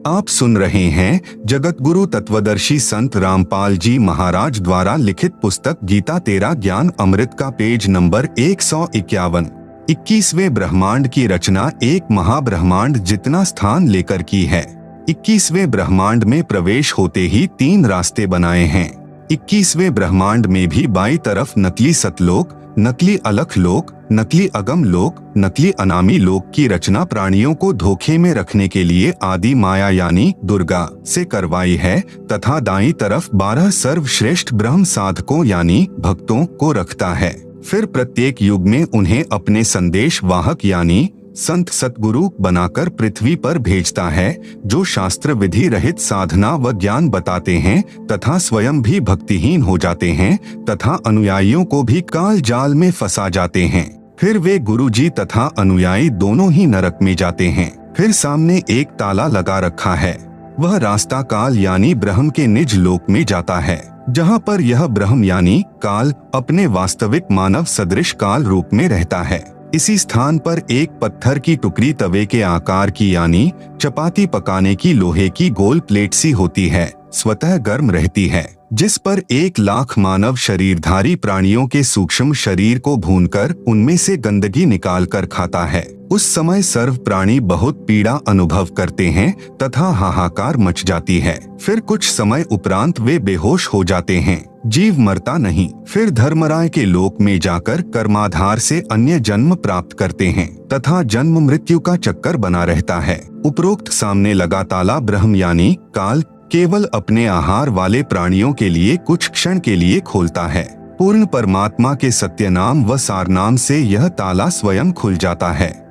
आप सुन रहे हैं जगत गुरु तत्वदर्शी संत रामपाल जी महाराज द्वारा लिखित पुस्तक गीता तेरा ज्ञान अमृत का पेज नंबर 151। 21वें ब्रह्मांड की रचना एक महाब्रह्मांड जितना स्थान लेकर की है। 21वें ब्रह्मांड में प्रवेश होते ही 3 रास्ते बनाए हैं। 21वें ब्रह्मांड में भी बाईं तरफ नकली सतलोक, नकली अलख लोक, नकली अगम लोक, नकली अनामी लोक की रचना प्राणियों को धोखे में रखने के लिए आदि माया यानी दुर्गा से करवाई है तथा दाईं तरफ 12 सर्वश्रेष्ठ ब्रह्म साधकों यानी भक्तों को रखता है। फिर प्रत्येक युग में उन्हें अपने संदेश वाहक यानी संत सतगुरु बनाकर पृथ्वी पर भेजता है, जो शास्त्र विधि रहित साधना व ज्ञान बताते हैं तथा स्वयं भी भक्तिहीन हो जाते हैं तथा अनुयायियों को भी काल जाल में फंसा जाते हैं। फिर वे गुरुजी तथा अनुयायी दोनों ही नरक में जाते हैं। फिर सामने एक ताला लगा रखा है, वह रास्ता काल यानी ब्रह्म के निज लोक में जाता है, जहाँ पर यह ब्रह्म यानी काल अपने वास्तविक मानव सदृश काल रूप में रहता है। इसी स्थान पर एक पत्थर की टुकड़ी तवे के आकार की यानी चपाती पकाने की लोहे की गोल प्लेट सी होती है, स्वतः गर्म रहती है, जिस पर 1 लाख मानव शरीरधारी प्राणियों के सूक्ष्म शरीर को भूनकर उनमें से गंदगी निकाल कर खाता है। उस समय सर्व प्राणी बहुत पीड़ा अनुभव करते हैं तथा हाहाकार मच जाती है। फिर कुछ समय उपरांत वे बेहोश हो जाते हैं, जीव मरता नहीं। फिर धर्मराय के लोक में जाकर कर्माधार से अन्य जन्म प्राप्त करते हैं तथा जन्म मृत्यु का चक्कर बना रहता है। उपरोक्त सामने लगा ताला ब्रह्म यानी काल केवल अपने आहार वाले प्राणियों के लिए कुछ क्षण के लिए खोलता है। पूर्ण परमात्मा के सत्य नाम व सार नाम से यह ताला स्वयं खुल जाता है।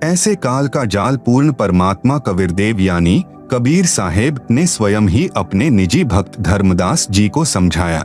ऐसे काल का जाल पूर्ण परमात्मा कबीरदेव यानी कबीर साहेब ने स्वयं ही अपने निजी भक्त धर्मदास जी को समझाया।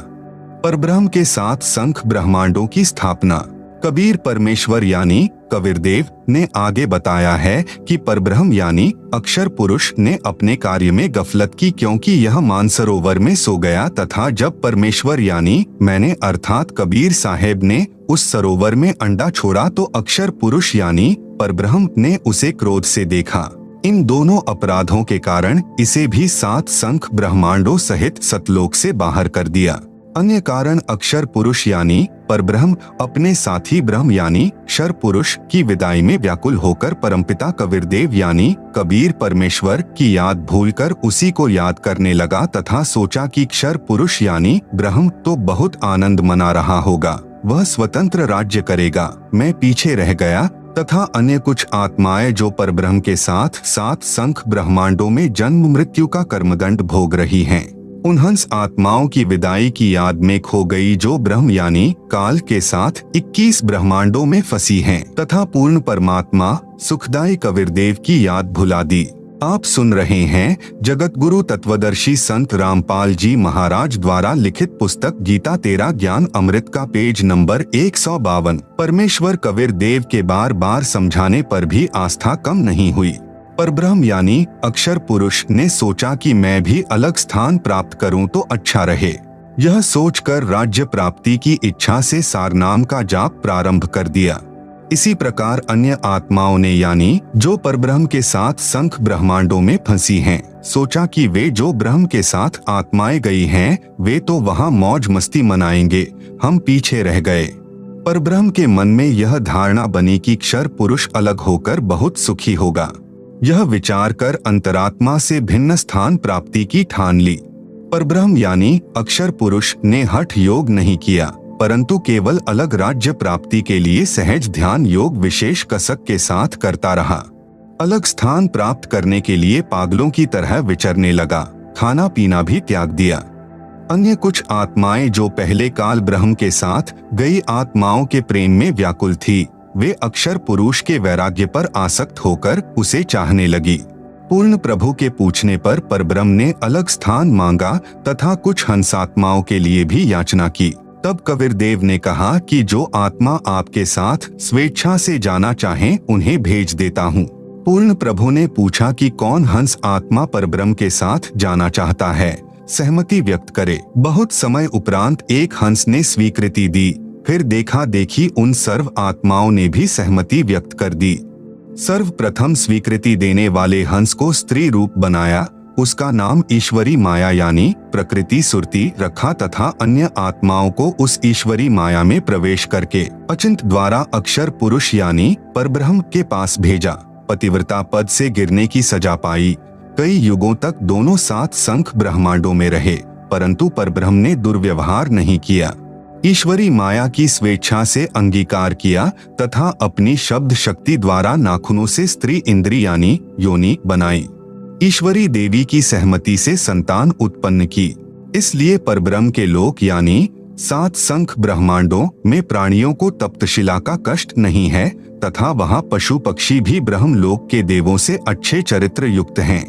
परब्रह्म के 7 संख ब्रह्मांडों की स्थापना कबीर परमेश्वर यानी कबीरदेव ने आगे बताया है कि परब्रह्म यानी अक्षर पुरुष ने अपने कार्य में गफलत की, क्योंकि यह मानसरोवर में सो गया तथा जब परमेश्वर यानी मैंने अर्थात कबीर साहेब ने उस सरोवर में अंडा छोड़ा तो अक्षर पुरुष यानी परब्रह्म ने उसे क्रोध से देखा। इन दोनों अपराधों के कारण इसे भी 7 संख ब्रह्मांडों सहित सतलोक से बाहर कर दिया। अन्य कारण अक्षर पुरुष यानी परब्रह्म अपने साथी ब्रह्म यानी क्षर पुरुष की विदाई में व्याकुल होकर परमपिता कबीरदेव यानी कबीर परमेश्वर की याद भूलकर उसी को याद करने लगा तथा सोचा कि क्षर पुरुष यानी ब्रह्म तो बहुत आनंद मना रहा होगा, वह स्वतंत्र राज्य करेगा, मैं पीछे रह गया। तथा अन्य कुछ आत्माएं जो परब्रह्म के साथ 7 संख ब्रह्मांडों में जन्म मृत्यु का कर्मदंड भोग रही हैं, उन हंस आत्माओं की विदाई की याद में खो गई जो ब्रह्म यानी काल के साथ 21 ब्रह्मांडों में फंसी हैं तथा पूर्ण परमात्मा सुखदायी कबीरदेव की याद भुला दी। आप सुन रहे हैं जगत गुरु तत्वदर्शी संत रामपाल जी महाराज द्वारा लिखित पुस्तक गीता तेरा ज्ञान अमृत का पेज नंबर 152। परमेश्वर कबीरदेव के बार बार समझाने पर भी आस्था कम नहीं हुई। परब्रह्म यानी अक्षर पुरुष ने सोचा कि मैं भी अलग स्थान प्राप्त करूं तो अच्छा रहे। यह सोचकर राज्य प्राप्ति की इच्छा से सारनाम का जाप प्रारंभ कर दिया। इसी प्रकार अन्य आत्माओं ने यानी जो परब्रह्म के साथ संख ब्रह्मांडों में फंसी हैं, सोचा कि वे जो ब्रह्म के साथ आत्माएं गई हैं, वे तो वहां मौज मस्ती मनाएंगे, हम पीछे रह गए। परब्रह्म के मन में यह धारणा बनी कि क्षर पुरुष अलग होकर बहुत सुखी होगा। यह विचार कर अंतरात्मा से भिन्न स्थान प्राप्ति की ठान ली। परब्रह्म यानी अक्षर पुरुष ने हठ योग नहीं किया, परंतु केवल अलग राज्य प्राप्ति के लिए सहज ध्यान योग विशेष कसक के साथ करता रहा। अलग स्थान प्राप्त करने के लिए पागलों की तरह विचरने लगा, खाना पीना भी त्याग दिया। अन्य कुछ आत्माएं जो पहले काल ब्रह्म के साथ गई आत्माओं के प्रेम में व्याकुल थी, वे अक्षर पुरुष के वैराग्य पर आसक्त होकर उसे चाहने लगी। पूर्ण प्रभु के पूछने पर परब्रह्म ने अलग स्थान मांगा तथा कुछ हंसात्माओं के लिए भी याचना की। तब कबीर देव ने कहा कि जो आत्मा आपके साथ स्वेच्छा से जाना चाहें उन्हें भेज देता हूँ। पूर्ण प्रभु ने पूछा कि कौन हंस आत्मा परब्रह्म के साथ जाना चाहता है, सहमति व्यक्त करे। बहुत समय उपरांत एक हंस ने स्वीकृति दी, फिर देखा देखी उन सर्व आत्माओं ने भी सहमति व्यक्त कर दी। सर्वप्रथम स्वीकृति देने वाले हंस को स्त्री रूप बनाया, उसका नाम ईश्वरी माया यानी प्रकृति सुरती रखा तथा अन्य आत्माओं को उस ईश्वरी माया में प्रवेश करके अचिंत द्वारा अक्षर पुरुष यानी परब्रह्म के पास भेजा। पतिव्रता पद से गिरने की सजा पाई। कई युगों तक दोनों साथ संख ब्रह्मांडों में रहे, परंतु परब्रह्म ने दुर्व्यवहार नहीं किया। ईश्वरी माया की स्वेच्छा से अंगीकार किया तथा अपनी शब्द शक्ति द्वारा नाखूनों से स्त्री इंद्री यानी योनि बनाई। ईश्वरी देवी की सहमति से संतान उत्पन्न की। इसलिए परब्रह्म के लोक यानी 7 संख ब्रह्मांडों में प्राणियों को तप्तशिला का कष्ट नहीं है तथा वहाँ पशु पक्षी भी ब्रह्म लोक के देवों से अच्छे चरित्र युक्त हैं।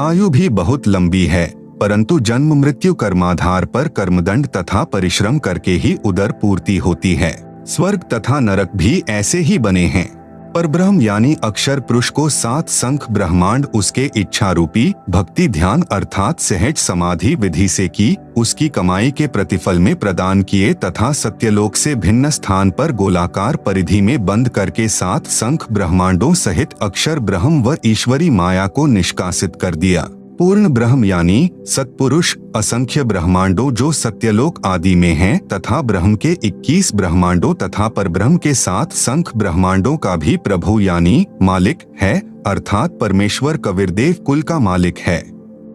आयु भी बहुत लंबी है, परंतु जन्म मृत्यु कर्माधार पर कर्मदंड तथा परिश्रम करके ही उदर पूर्ति होती है। स्वर्ग तथा नरक भी ऐसे ही बने हैं। परब्रह्म यानी अक्षर पुरुष को 7 संख ब्रह्मांड उसके इच्छा रूपी भक्ति ध्यान अर्थात सहज समाधि विधि से की उसकी कमाई के प्रतिफल में प्रदान किए तथा सत्यलोक से भिन्न स्थान पर गोलाकार परिधि में बंद करके 7 संख ब्रह्मांडों सहित अक्षर ब्रह्म व ईश्वरी माया को निष्कासित कर दिया। पूर्ण ब्रह्म यानी सत्पुरुष असंख्य ब्रह्मांडों जो सत्यलोक आदि में हैं तथा ब्रह्म के 21 ब्रह्मांडों तथा परब्रह्म के 7 संख ब्रह्मांडों का भी प्रभु यानी मालिक है, अर्थात परमेश्वर कबीरदेव कुल का मालिक है।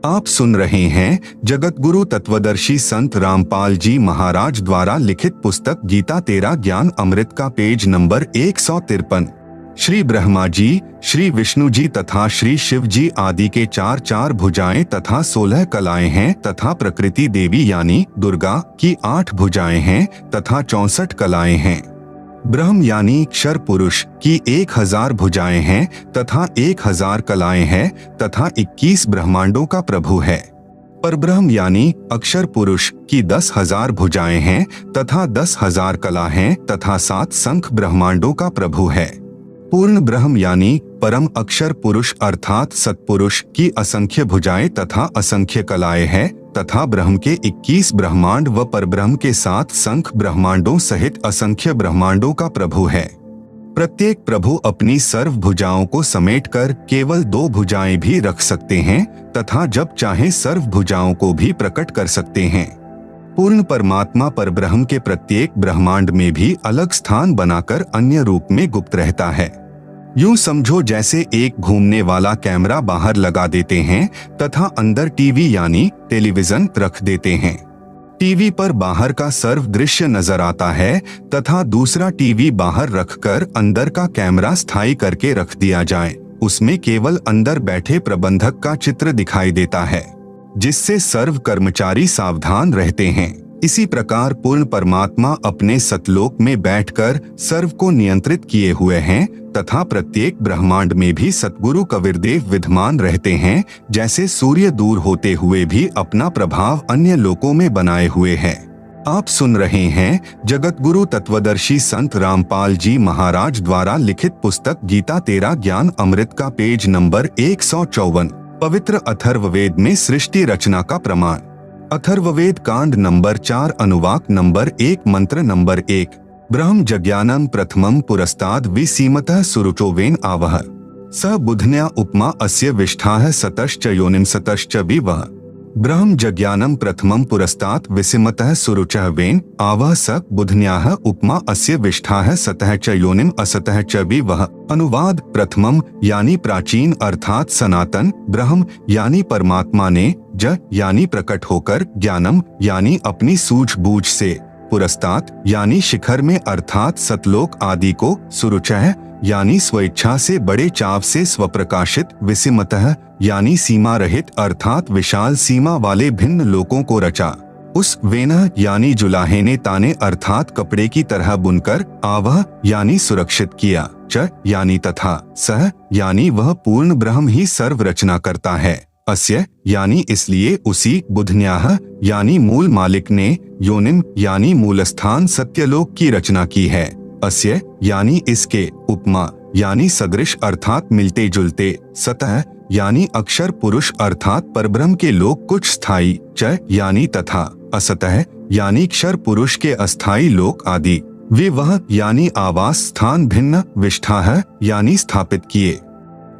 आप सुन रहे हैं जगत गुरु तत्वदर्शी संत रामपाल जी महाराज द्वारा लिखित पुस्तक गीता तेरा ज्ञान अमृत का पेज नंबर 153। श्री ब्रह्मा जी, श्री विष्णु जी तथा श्री शिव जी आदि के 4 भुजाएं तथा 16 कलाएं हैं तथा प्रकृति देवी यानी दुर्गा की 8 भुजाएं हैं तथा 64 कलाएं हैं। ब्रह्म यानी क्षर पुरुष की 1000 भुजाएं हैं तथा 1000 कलाएं हैं तथा 21 ब्रह्मांडों का प्रभु है। परब्रह्म यानी अक्षर पुरुष की 10,000 भुजाएं हैं तथा 10,000 कला हैं तथा 7 संख ब्रह्मांडों का प्रभु है। पूर्ण ब्रह्म यानी परम अक्षर पुरुष अर्थात सत्पुरुष की असंख्य भुजाएं तथा असंख्य कलाएं हैं तथा ब्रह्म के 21 ब्रह्मांड व परब्रह्म के 7 संख ब्रह्मांडों सहित असंख्य ब्रह्मांडों का प्रभु है। प्रत्येक प्रभु अपनी सर्व भुजाओं को समेटकर केवल 2 भुजाएं भी रख सकते हैं तथा जब चाहे सर्व भुजाओं को भी प्रकट कर सकते हैं। पूर्ण परमात्मा परब्रह्म के प्रत्येक ब्रह्मांड में भी अलग स्थान बनाकर अन्य रूप में गुप्त रहता है। यूं समझो जैसे एक घूमने वाला कैमरा बाहर लगा देते हैं तथा अंदर टीवी यानी टेलीविजन रख देते हैं। टीवी पर बाहर का सर्व दृश्य नजर आता है तथा दूसरा टीवी बाहर रखकर अंदर का कैमरा स्थायी करके रख दिया जाए, उसमें केवल अंदर बैठे प्रबंधक का चित्र दिखाई देता है, जिससे सर्व कर्मचारी सावधान रहते हैं। इसी प्रकार पूर्ण परमात्मा अपने सतलोक में बैठकर सर्व को नियंत्रित किए हुए हैं तथा प्रत्येक ब्रह्मांड में भी सतगुरु कबीरदेव विद्यमान रहते हैं, जैसे सूर्य दूर होते हुए भी अपना प्रभाव अन्य लोकों में बनाए हुए है। आप सुन रहे हैं जगत गुरु तत्वदर्शी संत रामपाल जी महाराज द्वारा लिखित पुस्तक गीता तेरा ज्ञान अमृत का पेज नंबर 154। पवित्र अथर्ववेद में सृष्टि रचना का प्रमाण। अथर्ववेद कांड नंबर 4 अनुवाक नंबर 1 मंत्र नंबर 1। ब्रह्म जज्ञानं प्रथमं पुरस्ताद विसीमतः सुरुचोवेन आवह स बुधन्या उपमा अस्य विष्ठाः सतश्च योनिं सतश्च विवः। ब्रह्म जज्ञानम प्रथमं पुरस्तात् विसिमतः सुरुचः वेन आवः स बुधन्याः उपमा अस्य विष्ठाः सतः च योनिम असतः च विवह। अनुवाद प्रथमम यानी प्राचीन अर्थात सनातन, ब्रह्म यानी परमात्मा ने, ज यानी प्रकट होकर, ज्ञानम यानी अपनी सूझबूझ से, पुरस्तात् यानी शिखर में अर्थात सतलोक आदि को, सुरुचः यानी स्वेच्छा से बड़े चाव से स्वप्रकाशित, विसिमतः यानी सीमा रहित अर्थात विशाल सीमा वाले भिन्न लोकों को रचा। उस वेनः यानी जुलाहे ने ताने अर्थात कपड़े की तरह बुनकर, आवह यानी सुरक्षित किया, च यानी तथा, सह यानी वह पूर्ण ब्रह्म ही सर्व रचना करता है, अस्य यानी इसलिए उसी, बुधन्याः यानी मूल मालिक ने, योनिम यानी मूलस्थान सत्यलोक की रचना की है, अस्य यानी इसके, उपमा यानी सदृश अर्थात मिलते जुलते, सतह यानी अक्षर पुरुष अर्थात परब्रह्म के लोक कुछ स्थायी, च यानी तथा, असतः यानी क्षर पुरुष के अस्थायी लोक आदि, विवह यानी आवास स्थान भिन्न, विष्ठाः यानी स्थापित किए।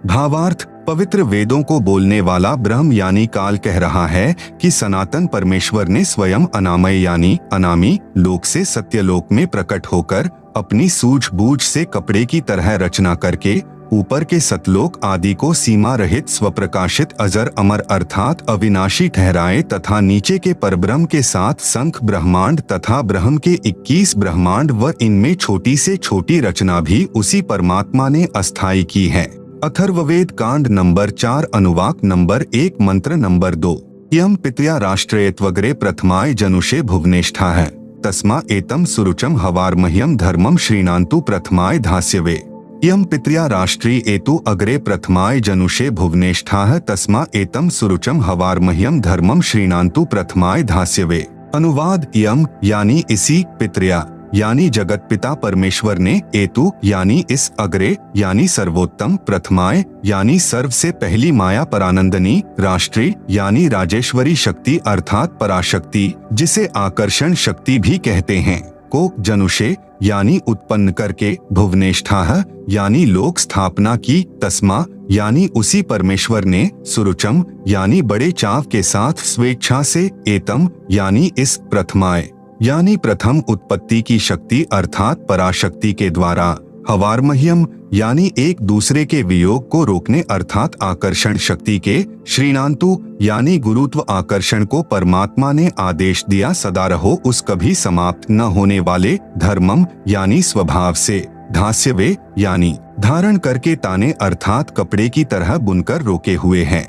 भावार्थ पवित्र वेदों को बोलने वाला ब्रह्म यानी काल कह रहा है कि सनातन परमेश्वर ने स्वयं अनामय यानी अनामी लोक से सत्यलोक में प्रकट होकर अपनी सूझबूझ से कपड़े की तरह रचना करके ऊपर के सतलोक आदि को सीमा रहित स्वप्रकाशित अजर अमर अर्थात अविनाशी ठहराए तथा नीचे के परब्रह्म के साथ संख ब्रह्मांड तथा ब्रह्म के 21 ब्रह्मांड व इनमें छोटी से छोटी रचना भी उसी परमात्मा ने अस्थायी की है। अथर्ववेद कांड नंबर 4 अनुवाक नंबर 1 मंत्र नंबर 2। यम पितया राष्ट्रयत्वग्रे प्रथमाय जनुषे भुवनेष्ठा है तस्मा एतम सुरुचम हवारमह्यम धर्मम श्रीणान्तु प्रथमाय धास्यवे। यम पितया राष्ट्री एतु अग्रे प्रथमाय जनुषे भुवनेष्ठा तस्मा एतम सुरुचम हवारमह्यम धर्मम श्रीणान्तु प्रथमाय धास्यवे। अनुवाद यम यानी इसी, पितृया यानी जगत पिता परमेश्वर ने, एतु यानी इस, अग्रे यानी सर्वोत्तम, प्रथमाय यानी सर्व से पहली माया परानंदनी, राष्ट्री यानी राजेश्वरी शक्ति अर्थात पराशक्ति जिसे आकर्षण शक्ति भी कहते हैं, को जनुषे यानी उत्पन्न करके, भुवनेष्ठाः यानी लोक स्थापना की, तस्मा यानी उसी परमेश्वर ने, सुरुचम यानी बड़े चाव के साथ स्वेच्छा से, एतम यानी इस, प्रथमाय यानी प्रथम उत्पत्ति की शक्ति अर्थात पराशक्ति के द्वारा, हवारमह्यम यानी एक दूसरे के वियोग को रोकने अर्थात आकर्षण शक्ति के, श्रीणान्तु यानी गुरुत्व आकर्षण को परमात्मा ने आदेश दिया सदा रहो उस कभी समाप्त न होने वाले, धर्मम यानी स्वभाव से, धास्यवे यानी धारण करके ताने अर्थात कपड़े की तरह बुनकर रोके हुए हैं।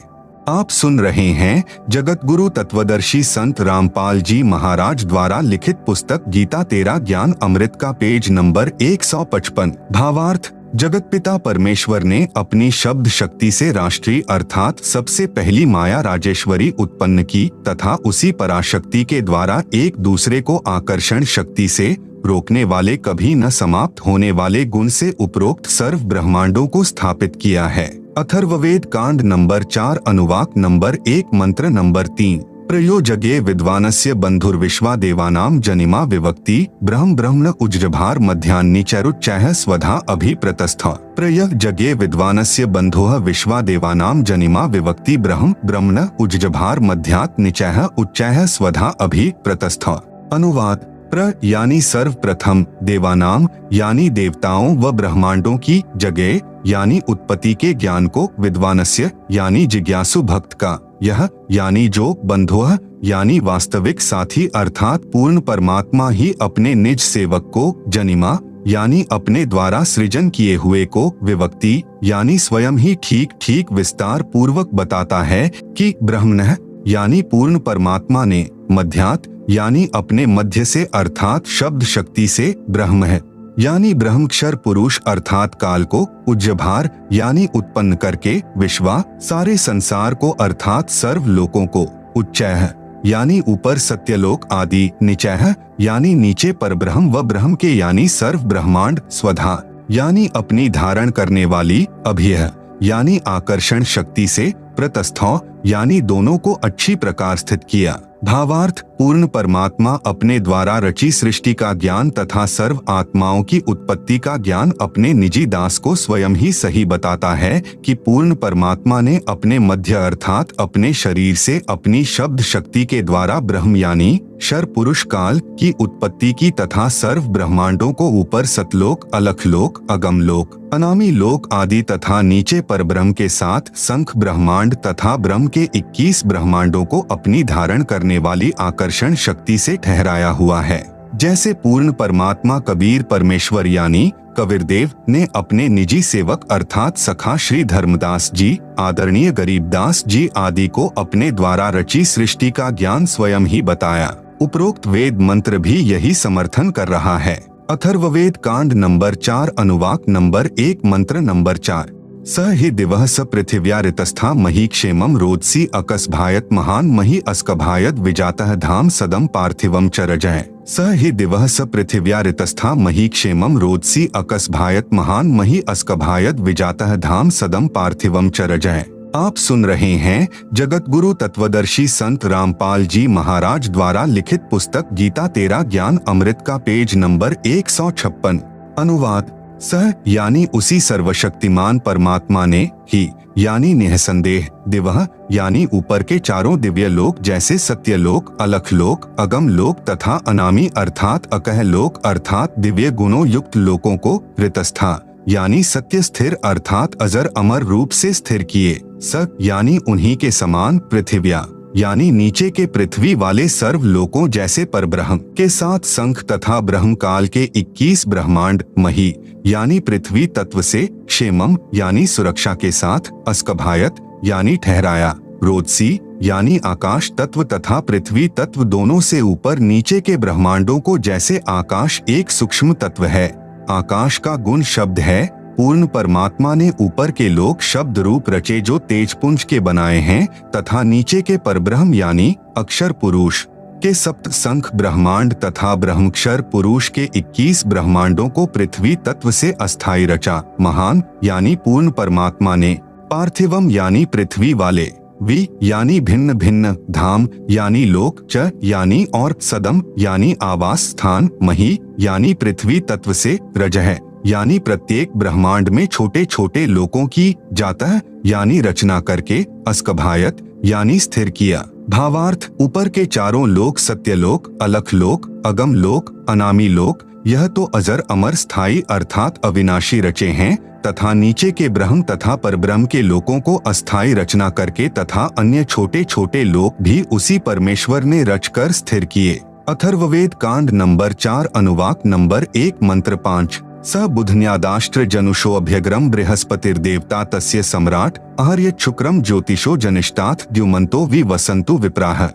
आप सुन रहे हैं जगत गुरु तत्वदर्शी संत रामपाल जी महाराज द्वारा लिखित पुस्तक गीता तेरा ज्ञान अमृत का पेज नंबर 155। भावार्थ जगत पिता परमेश्वर ने अपनी शब्द शक्ति से राष्ट्रीय अर्थात सबसे पहली माया राजेश्वरी उत्पन्न की तथा उसी पराशक्ति के द्वारा एक दूसरे को आकर्षण शक्ति से रोकने वाले कभी न समाप्त होने वाले गुण से उपरोक्त सर्व ब्रह्मांडों को स्थापित किया है। अथर्ववेद कांड नंबर 4 अनुवाक नंबर 1 मंत्र नंबर 3। प्रयोजगे विद्वानस्य बंधुर्विश्वा देवानाम जनिमा विवक्ति ब्रह्म ब्रह्मण उज्जभार मध्यान्नि चरुच्चैः स्वधा अभिप्रतस्थ। प्रयोजगे विद्वानस्य बंधुः विश्वा देवानाम जनिमा विवक्ति ब्रह्म ब्रह्मण उज्जभार मध्यात् निचैः उच्चैः स्वधा अभिप्रतस्थ। अनुवाद प्र यानी सर्वप्रथम, देवानाम यानी देवताओं व ब्रह्मांडों की, जगह यानी उत्पत्ति के ज्ञान को, विद्वानस्य यानी जिज्ञासु भक्त का, यह यानी जो, बंधुः यानी वास्तविक साथी अर्थात पूर्ण परमात्मा ही अपने निज सेवक को, जनिमा यानी अपने द्वारा सृजन किए हुए को, विवक्ति यानी स्वयं ही ठीक ठीक विस्तार पूर्वक बताता है कि, ब्रह्मणः यानी पूर्ण परमात्मा ने, मध्यात् यानी अपने मध्य से अर्थात शब्द शक्ति से, ब्रह्म है यानी ब्रह्मक्षर पुरुष अर्थात काल को, उज्जभार यानी उत्पन्न करके, विश्वा सारे संसार को अर्थात सर्व लोकों को, उच्चैः यानी ऊपर सत्यलोक आदि, निचैः यानी नीचे परब्रह्म व ब्रह्म के यानी सर्व ब्रह्मांड, स्वधा यानी अपनी धारण करने वाली, अभियः यानी आकर्षण शक्ति से, प्रतस्थौ यानी दोनों को अच्छी प्रकार स्थित किया। भावार्थ, पूर्ण परमात्मा अपने द्वारा रची सृष्टि का ज्ञान तथा सर्व आत्माओं की उत्पत्ति का ज्ञान अपने निजी दास को स्वयं ही सही बताता है कि पूर्ण परमात्मा ने अपने मध्य अर्थात अपने शरीर से अपनी शब्द शक्ति के द्वारा ब्रह्म यानी क्षर पुरुष काल की उत्पत्ति की तथा सर्व ब्रह्मांडों को ऊपर सतलोक, अलखलोक, अगमलोक, अनामी लोक आदि तथा नीचे परब्रह्म के साथ संख ब्रह्मांड तथा ब्रह्म के 21 ब्रह्मांडों को अपनी धारण करने वाली आकर्षण शक्ति से ठहराया हुआ है। जैसे पूर्ण परमात्मा कबीर परमेश्वर यानी कबीरदेव ने अपने निजी सेवक अर्थात सखा श्री धर्मदास जी, आदरणीय गरीबदास जी आदि को अपने द्वारा रची सृष्टि का ज्ञान स्वयं ही बताया। उपरोक्त वेद मंत्र भी यही समर्थन कर रहा है। अथर्ववेद कांड नंबर 4 अनुवाक नंबर 1 मंत्र नंबर 4। स हि दिवः स पृथिव्या ऋतस्था मही क्षेमं रोदसी अकस्भायत महान मही अस्कभायत विजातः धाम सदम पार्थिवम चरजय। स हि दिवः स पृथिव्या ऋतस्था मही क्षेमं रोदसी अकस्भायत महान मही अस्कभायत विजातः धाम सदम पार्थिवम चरजय। आप सुन रहे हैं जगत गुरु तत्वदर्शी संत रामपाल जी महाराज द्वारा लिखित पुस्तक गीता तेरा ज्ञान अमृत का पेज नंबर 156। अनुवाद। सह यानी उसी सर्वशक्तिमान परमात्मा ने ही यानी निःसंदेह दिवह यानी ऊपर के चारों दिव्य लोक जैसे सत्यलोक, अलखलोक, अगम लोक तथा अनामी अर्थात अकह लोक अर्थात दिव्य गुणों युक्त लोकों को ऋतस्था यानी सत्य स्थिर अर्थात अजर अमर रूप से स्थिर किए। स यानी उन्हीं के समान पृथिव्या यानी नीचे के पृथ्वी वाले सर्व लोकों जैसे परब्रह्म के साथ संख तथा ब्रह्म काल के 21 ब्रह्मांड मही यानी पृथ्वी तत्व से क्षेमम यानी सुरक्षा के साथ अस्कभायत यानी ठहराया रोदसी यानी आकाश तत्व तथा पृथ्वी तत्व दोनों से ऊपर नीचे के ब्रह्मांडों को जैसे आकाश एक सूक्ष्म तत्व है। आकाश का गुण शब्द है। पूर्ण परमात्मा ने ऊपर के लोक शब्द रूप रचे जो तेजपुंज के बनाए हैं तथा नीचे के परब्रह्म यानी अक्षर पुरुष के सप्त संख ब्रह्मांड तथा ब्रह्मक्षर पुरुष के 21 ब्रह्मांडों को पृथ्वी तत्व से अस्थायी रचा। महान यानी पूर्ण परमात्मा ने पार्थिवम यानी पृथ्वी वाले वि यानी भिन्न भिन्न धाम यानी लोक च यानी और सदम यानी आवास स्थान मही यानी पृथ्वी तत्व से रजह यानी प्रत्येक ब्रह्मांड में छोटे छोटे लोकों की जातः यानी रचना करके अस्कभायत यानी स्थिर किया। भावार्थ, ऊपर के चारों लोक सत्यलोक, अलखलोक, अगम लोक, अनामी लोक यह तो अजर अमर स्थायी अर्थात अविनाशी रचे हैं तथा नीचे के ब्रह्म तथा परब्रह्म के लोकों को अस्थायी रचना करके तथा अन्य छोटे छोटे लोक भी उसी परमेश्वर ने रचकर स्थिर किए। अथर्ववेद कांड नंबर 4 अनुवाक नंबर 1 मंत्र 5। स बुधन्यादाष्ट्र जनुषो अभ्यग्रम बृहस्पतिर्देवता तस्य सम्राट आहर्यत शुक्रम ज्योतिषो जनिष्ठात् द्युमन्तो वि वसन्तु विप्राह।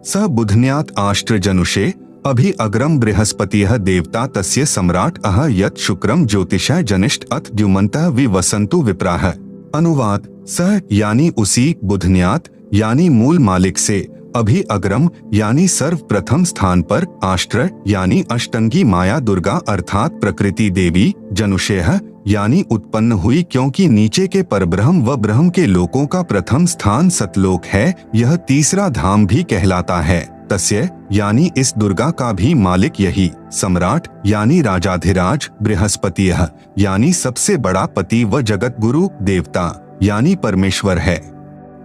स बुधन्यात् आष्ट्र जनुषे अभि अग्रम बृहस्पतिः देवता तस्य सम्राट अह यत् शुक्रम ज्योतिषः जनिष्ठ अथ द्युमन्तः वि वसन्तु विप्राह। अनुवाद। सह यानी उसी, बुधन्यात यानी मूल मालिक से, अभि अग्रम यानी सर्वप्रथम स्थान पर, आष्ट्र यानी अष्टंगी माया दुर्गा अर्थात प्रकृति देवी, जनुषेह यानी उत्पन्न हुई क्योंकि नीचे के परब्रह्म व ब्रह्म के लोकों का प्रथम स्थान सतलोक है, यह तीसरा धाम भी कहलाता है। तस्य यानी इस दुर्गा का भी मालिक यही, सम्राट यानी राजाधिराज, बृहस्पतिः यानी सबसे बड़ा पति व जगत गुरु देवता यानी परमेश्वर है।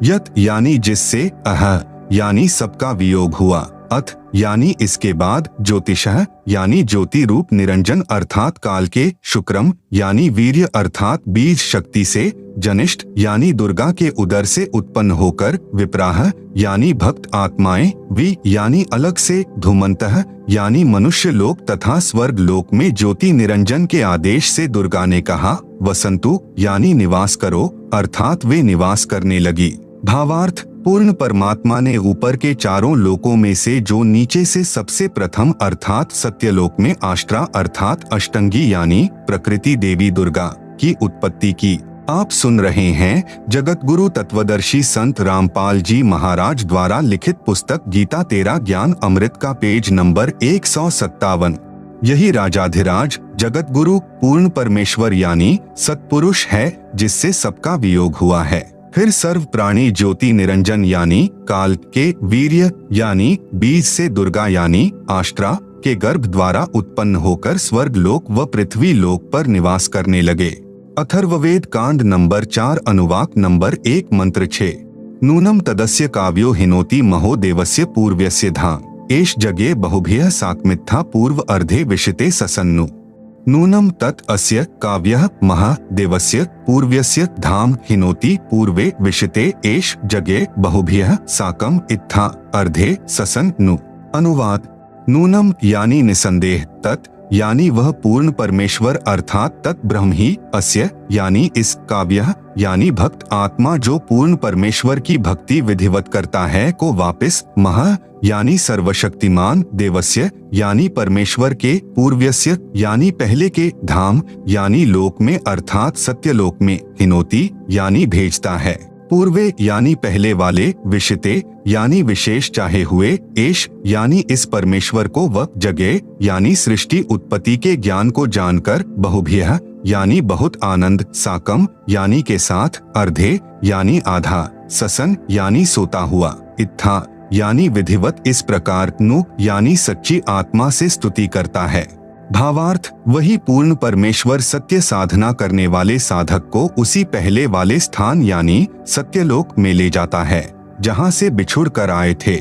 यत यानी जिससे, अह यानी सबका वियोग हुआ, अथ यानी इसके बाद, ज्योतिषः यानी ज्योति रूप निरंजन अर्थात काल के, शुक्रम यानी वीर्य अर्थात बीज शक्ति से, जनिष्ठ यानी दुर्गा के उदर से उत्पन्न होकर, विप्राह यानी भक्त आत्माएं, वि यानी अलग से, धूमन्तः यानी मनुष्य लोक तथा स्वर्ग लोक में ज्योति निरंजन के आदेश से दुर्गा ने कहा, वसंतु यानी निवास करो अर्थात वे निवास करने लगी। भावार्थ, पूर्ण परमात्मा ने ऊपर के चारों लोकों में से जो नीचे से सबसे प्रथम अर्थात सत्यलोक में आष्ट्रा अर्थात अष्टंगी यानी प्रकृति देवी दुर्गा की उत्पत्ति की। आप सुन रहे हैं जगत गुरु तत्वदर्शी संत रामपाल जी महाराज द्वारा लिखित पुस्तक गीता तेरा ज्ञान अमृत का पेज नंबर 157। यही राजाधिराज जगत गुरु पूर्ण परमेश्वर यानी सत्पुरुष है जिससे सबका वियोग हुआ है। फिर सर्व प्राणी ज्योति निरंजन यानी काल के वीर्य यानी बीज से दुर्गा यानी आष्ट्रा के गर्भ द्वारा उत्पन्न होकर स्वर्ग लोक व पृथ्वी लोक पर निवास करने लगे। अथर्ववेद कांड नंबर 4 अनुवाक नंबर 1 मंत्र 6। नूनम तदस्य काव्यो हिनोति महो देवस्य पूर्व्यस्य धाम एष जगे बहुभ्यः साकमित्था पूर्व अर्धे विशिते ससन्नु। नूनम तत् अस्य काव्यः महा देवस्य पूर्व्यस्य धाम हिनोति पूर्वे विशिते एष जगे बहुभ्यः साकम इत्था अर्धे ससन्नु। अनुवाद। नूनम यानी निसंदेह, तत् यानी वह पूर्ण परमेश्वर अर्थात तत् ब्रह्म ही, अस्य यानी इस, काव्यः यानी भक्त आत्मा जो पूर्ण परमेश्वर की भक्ति विधिवत करता है को वापस, महा यानी सर्वशक्तिमान, देवस्य यानी परमेश्वर के, पूर्व्यस्य यानी पहले के, धाम यानी लोक में अर्थात सत्यलोक में, हिनोति यानी भेजता है, पूर्वे यानी पहले वाले, विशिते यानी विशेष चाहे हुए, एश यानी इस परमेश्वर को, व जगे यानी सृष्टि उत्पत्ति के ज्ञान को जानकर, बहुभ्यः यानी बहुत आनंद, साकम यानी के साथ, अर्धे यानी आधा, ससन यानी सोता हुआ, इत्था यानी विधिवत इस प्रकार, नु यानी सच्ची आत्मा से स्तुति करता है। भावार्थ, वही पूर्ण परमेश्वर सत्य साधना करने वाले साधक को उसी पहले वाले स्थान यानी सत्यलोक में ले जाता है जहां से बिछुड़ कर आए थे।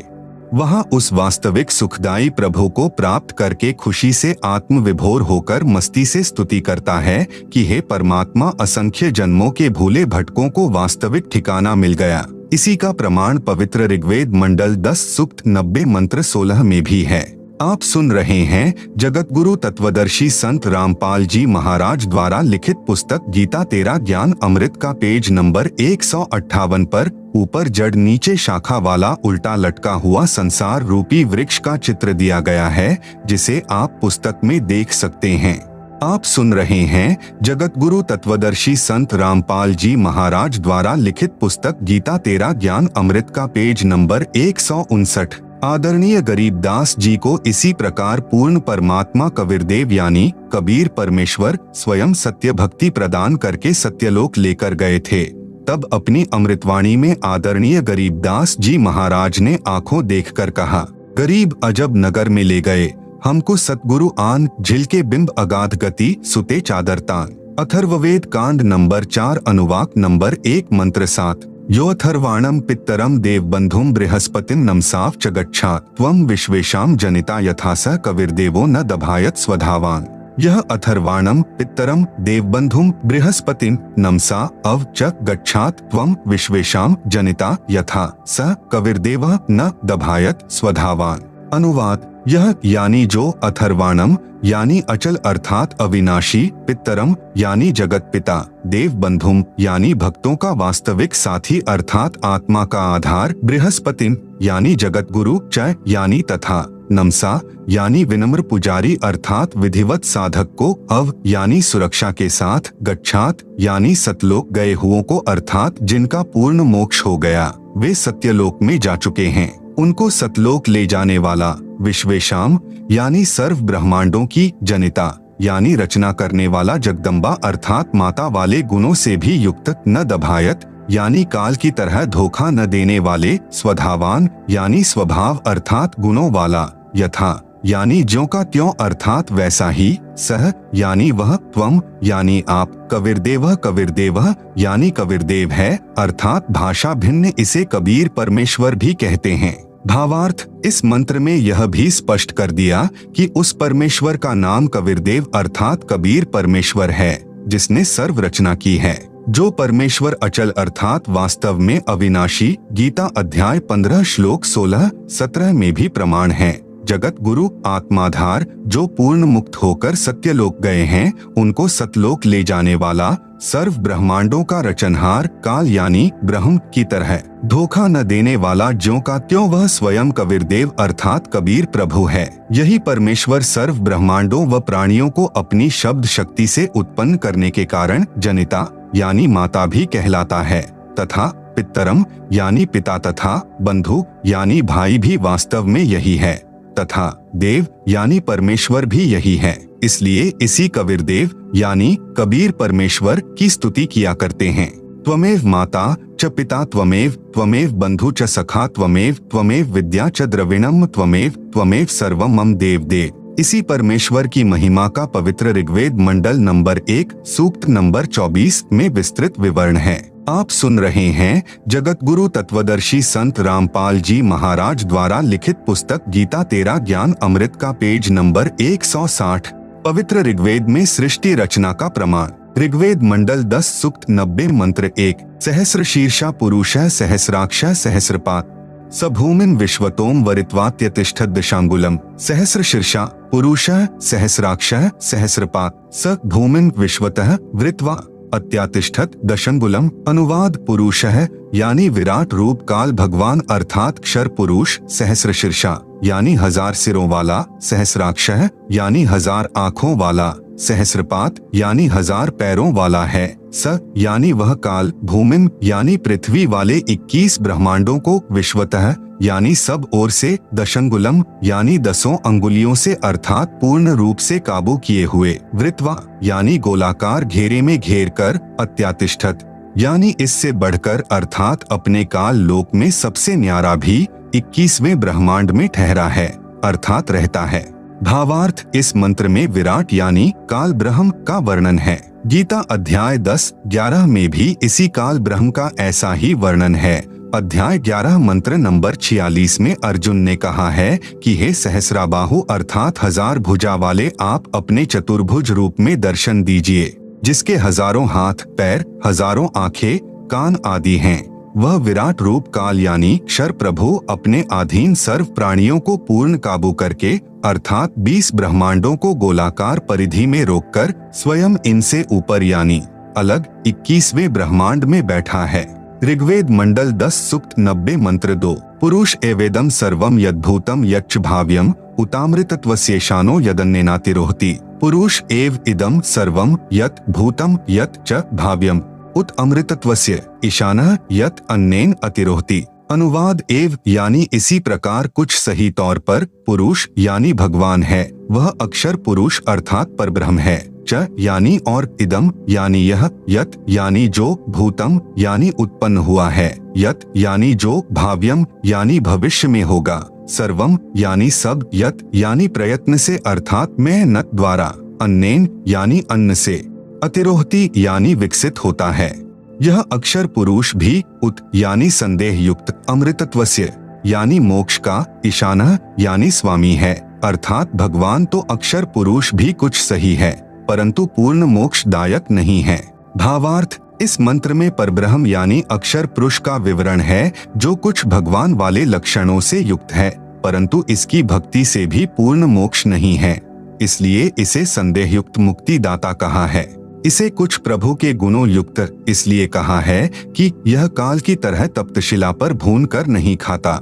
वहां उस वास्तविक सुखदायी प्रभु को प्राप्त करके खुशी से आत्म विभोर होकर मस्ती से स्तुति करता है कि हे परमात्मा, असंख्य जन्मों के भूले भटकों को वास्तविक ठिकाना मिल गया। इसी का प्रमाण पवित्र ऋग्वेद मंडल 10 सूक्त 90 मंत्र 16 में भी है। आप सुन रहे हैं जगत गुरु तत्वदर्शी संत रामपाल जी महाराज द्वारा लिखित पुस्तक गीता तेरा ज्ञान अमृत का पेज नंबर 158 पर ऊपर जड़ नीचे शाखा वाला उल्टा लटका हुआ संसार रूपी वृक्ष का चित्र दिया गया है, जिसे आप पुस्तक में देख सकते हैं। आप सुन रहे हैं जगत गुरु तत्वदर्शी संत रामपाल जी महाराज द्वारा लिखित पुस्तक गीता तेरा ज्ञान अमृत का पेज नंबर 159। आदरणीय गरीबदास जी को इसी प्रकार पूर्ण परमात्मा कबीरदेव यानी कबीर परमेश्वर स्वयं सत्य भक्ति प्रदान करके सत्यलोक लेकर गए थे। तब अपनी अमृतवाणी में आदरणीय गरीबदास जी महाराज ने आंखों देखकर कहा, गरीब अजब नगर में ले गए हमको सतगुरु आन, झिलके बिंब अगाध गति सुते चादरतान। अथर्ववेद कांड नंबर 4 अनुवाक नंबर 1 मंत्र 7। यो अथर्वाणम पित्तरम देवबंधुम बृहस्पतिम नमसाव च गच्छात् त्वं विश्वेशाम जनिता यथा स कबीरदेवो न दभायत स्वधावान। यह अथर्वाणम पित्तरम देवबंधुम बृहस्पतिम नमसा अव च गच्छात् त्वं विश्वेशाम जनिता यथा स कबीरदेवः न दभायत स्वधावान। अनुवाद। यह यानी जो, अथर्वाणम यानी अचल अर्थात अविनाशी, पित्तरम यानी जगत पिता, देव बंधुम यानी भक्तों का वास्तविक साथी अर्थात आत्मा का आधार, बृहस्पतिम यानी जगत गुरु, च यानी तथा, नमसा यानी विनम्र पुजारी अर्थात विधिवत साधक को, अव यानी सुरक्षा के साथ, गच्छात यानी सतलोक गए हुओं को अर्थात जिनका पूर्ण मोक्ष हो गया, वे सत्यलोक में जा चुके हैं, उनको सतलोक ले जाने वाला, विश्वेशाम यानी सर्व ब्रह्मांडों की, जनिता यानी रचना करने वाला जगदम्बा अर्थात माता वाले गुणों से भी युक्त, न दभायत यानी काल की तरह धोखा न देने वाले, स्वधावान यानी स्वभाव अर्थात गुणों वाला, यथा यानी ज्यों का त्यों अर्थात वैसा ही, सह यानी वह, त्वम यानी आप, कबीरदेवः कबीरदेवः यानी कबीरदेव है अर्थात भाषा भिन्न इसे कबीर परमेश्वर भी कहते हैं। भावार्थ, इस मंत्र में यह भी स्पष्ट कर दिया कि उस परमेश्वर का नाम कबीरदेव अर्थात कबीर परमेश्वर है जिसने सर्व रचना की है, जो परमेश्वर अचल अर्थात वास्तव में अविनाशी, गीता अध्याय 15 श्लोक 16-17 में भी प्रमाण है। जगत गुरु आत्माधार जो पूर्ण मुक्त होकर सत्यलोक गए हैं, उनको सतलोक ले जाने वाला, सर्व ब्रह्मांडों का रचनहार, काल यानी ब्रह्म की तरह धोखा न देने वाला, ज्यों का त्यों वह स्वयं कबीरदेव अर्थात कबीर प्रभु है। यही परमेश्वर सर्व ब्रह्मांडों व प्राणियों को अपनी शब्द शक्ति से उत्पन्न करने के कारण जनिता यानी माता भी कहलाता है, तथा पितरम यानी पिता तथा बंधु यानी भाई भी वास्तव में यही है, तथा देव यानी परमेश्वर भी यही है। इसलिए इसी कबीरदेव यानी कबीर परमेश्वर की स्तुति किया करते हैं। त्वमेव माता च पिता त्वमेव बंधु च सखा त्वमेव विद्या च द्रविणम त्वमेव सर्वम मम देव। इसी परमेश्वर की महिमा का पवित्र ऋग्वेद मंडल नंबर 1 सूक्त नंबर 24 में विस्तृत विवरण है। आप सुन रहे हैं जगत गुरु तत्वदर्शी संत रामपाल जी महाराज द्वारा लिखित पुस्तक गीता तेरा ज्ञान अमृत का पेज नंबर 160। पवित्र ऋग्वेद में सृष्टि रचना का प्रमाण। ऋग्वेद मंडल 10 सूक्त 90 मंत्र 1 सहस्र शीर्षा पुरुषः सहस्राक्षः सहस्रपात् स भूमिं विश्वतोम वरित्वात्यतिष्ठत् दशांगुलम। सहस्र शीर्षा पुरुषः सहस्राक्षः सहस्रपात् स भूमिं विश्वतः वृत्वा अत्यातिष्ठत दशंगुलम। अनुवाद पुरुषः यानी विराट रूप काल भगवान अर्थात क्षर पुरुष, सहस्र शीर्षा यानी 1000 सिरों वाला, सहस्राक्षः यानी 1000 आँखों वाला, सहस्रपात यानी 1000 पैरों वाला है। स यानी वह काल, भूमिम यानी पृथ्वी वाले 21 ब्रह्मांडों को, विश्वतः यानी सब ओर से, दशंगुलम यानी 10 अंगुलियों से अर्थात पूर्ण रूप से काबू किए हुए, वृत्वा यानी गोलाकार घेरे में घेर कर, अत्यातिष्ठत यानी इससे बढ़कर अर्थात अपने काल लोक में सबसे न्यारा भी 21वें ब्रह्मांड में ठहरा है अर्थात रहता है। भावार्थ इस मंत्र में विराट यानी काल ब्रह्म का वर्णन है। गीता अध्याय 10-11 में भी इसी काल ब्रह्म का ऐसा ही वर्णन है। अध्याय 11 मंत्र नंबर 46 में अर्जुन ने कहा है कि हे सहस्राबाहु अर्थात 1000 भुजा वाले आप अपने चतुर्भुज रूप में दर्शन दीजिए, जिसके हजारों हाथ पैर, हजारों आंखें कान आदि हैं। वह विराट रूप काल यानी क्षर प्रभु अपने अधीन सर्व प्राणियों को पूर्ण काबू करके अर्थात 20 ब्रह्मांडों को गोलाकार परिधि में रोककर स्वयं इनसे ऊपर यानी अलग 21वें ब्रह्मांड में बैठा है। ऋग्वेद मंडल 10 सूक्त 90 मंत्र 2 पुरुष एवेदम सर्वम यद्भूतम यच्च भाव्यम उतामृतत्वस्येशानो यदन्नेनातिरोहति। पुरुष एव इदम सर्वम यत् भूतम यत् च भाव्यम उत अमृतत्वस्य ईशानः यत् अन्नेन अतिरोहति। अनुवाद एव यानी इसी प्रकार कुछ सही तौर पर पुरुष यानी भगवान है, वह अक्षर पुरुष अर्थात परब्रह्म है। च यानी और इदम यानी यह, यत यानी जो, भूतम यानी उत्पन्न हुआ है, यत यानी जो, भाव्यम यानी भविष्य में होगा, सर्वम यानी सब, यत यानी प्रयत्न से अर्थात मेहनत द्वारा, अन्नेन यानी अन्न से, अतिरोहति यानी विकसित होता है। यह अक्षर पुरुष भी उत यानी संदेह युक्त, अमृतत्वस्य यानी मोक्ष का, ईशानः यानी स्वामी है अर्थात भगवान तो अक्षर पुरुष भी कुछ सही है परंतु पूर्ण मोक्षदायक नहीं है। भावार्थ इस मंत्र में परब्रह्म यानी अक्षर पुरुष का विवरण है जो कुछ भगवान वाले लक्षणों से युक्त है परंतु इसकी भक्ति से भी पूर्ण मोक्ष नहीं है, इसलिए इसे संदेह युक्त मुक्तिदाता कहा है। इसे कुछ प्रभु के गुणों युक्त इसलिए कहा है कि यह काल की तरह तप्तशिला पर भून कर नहीं खाता।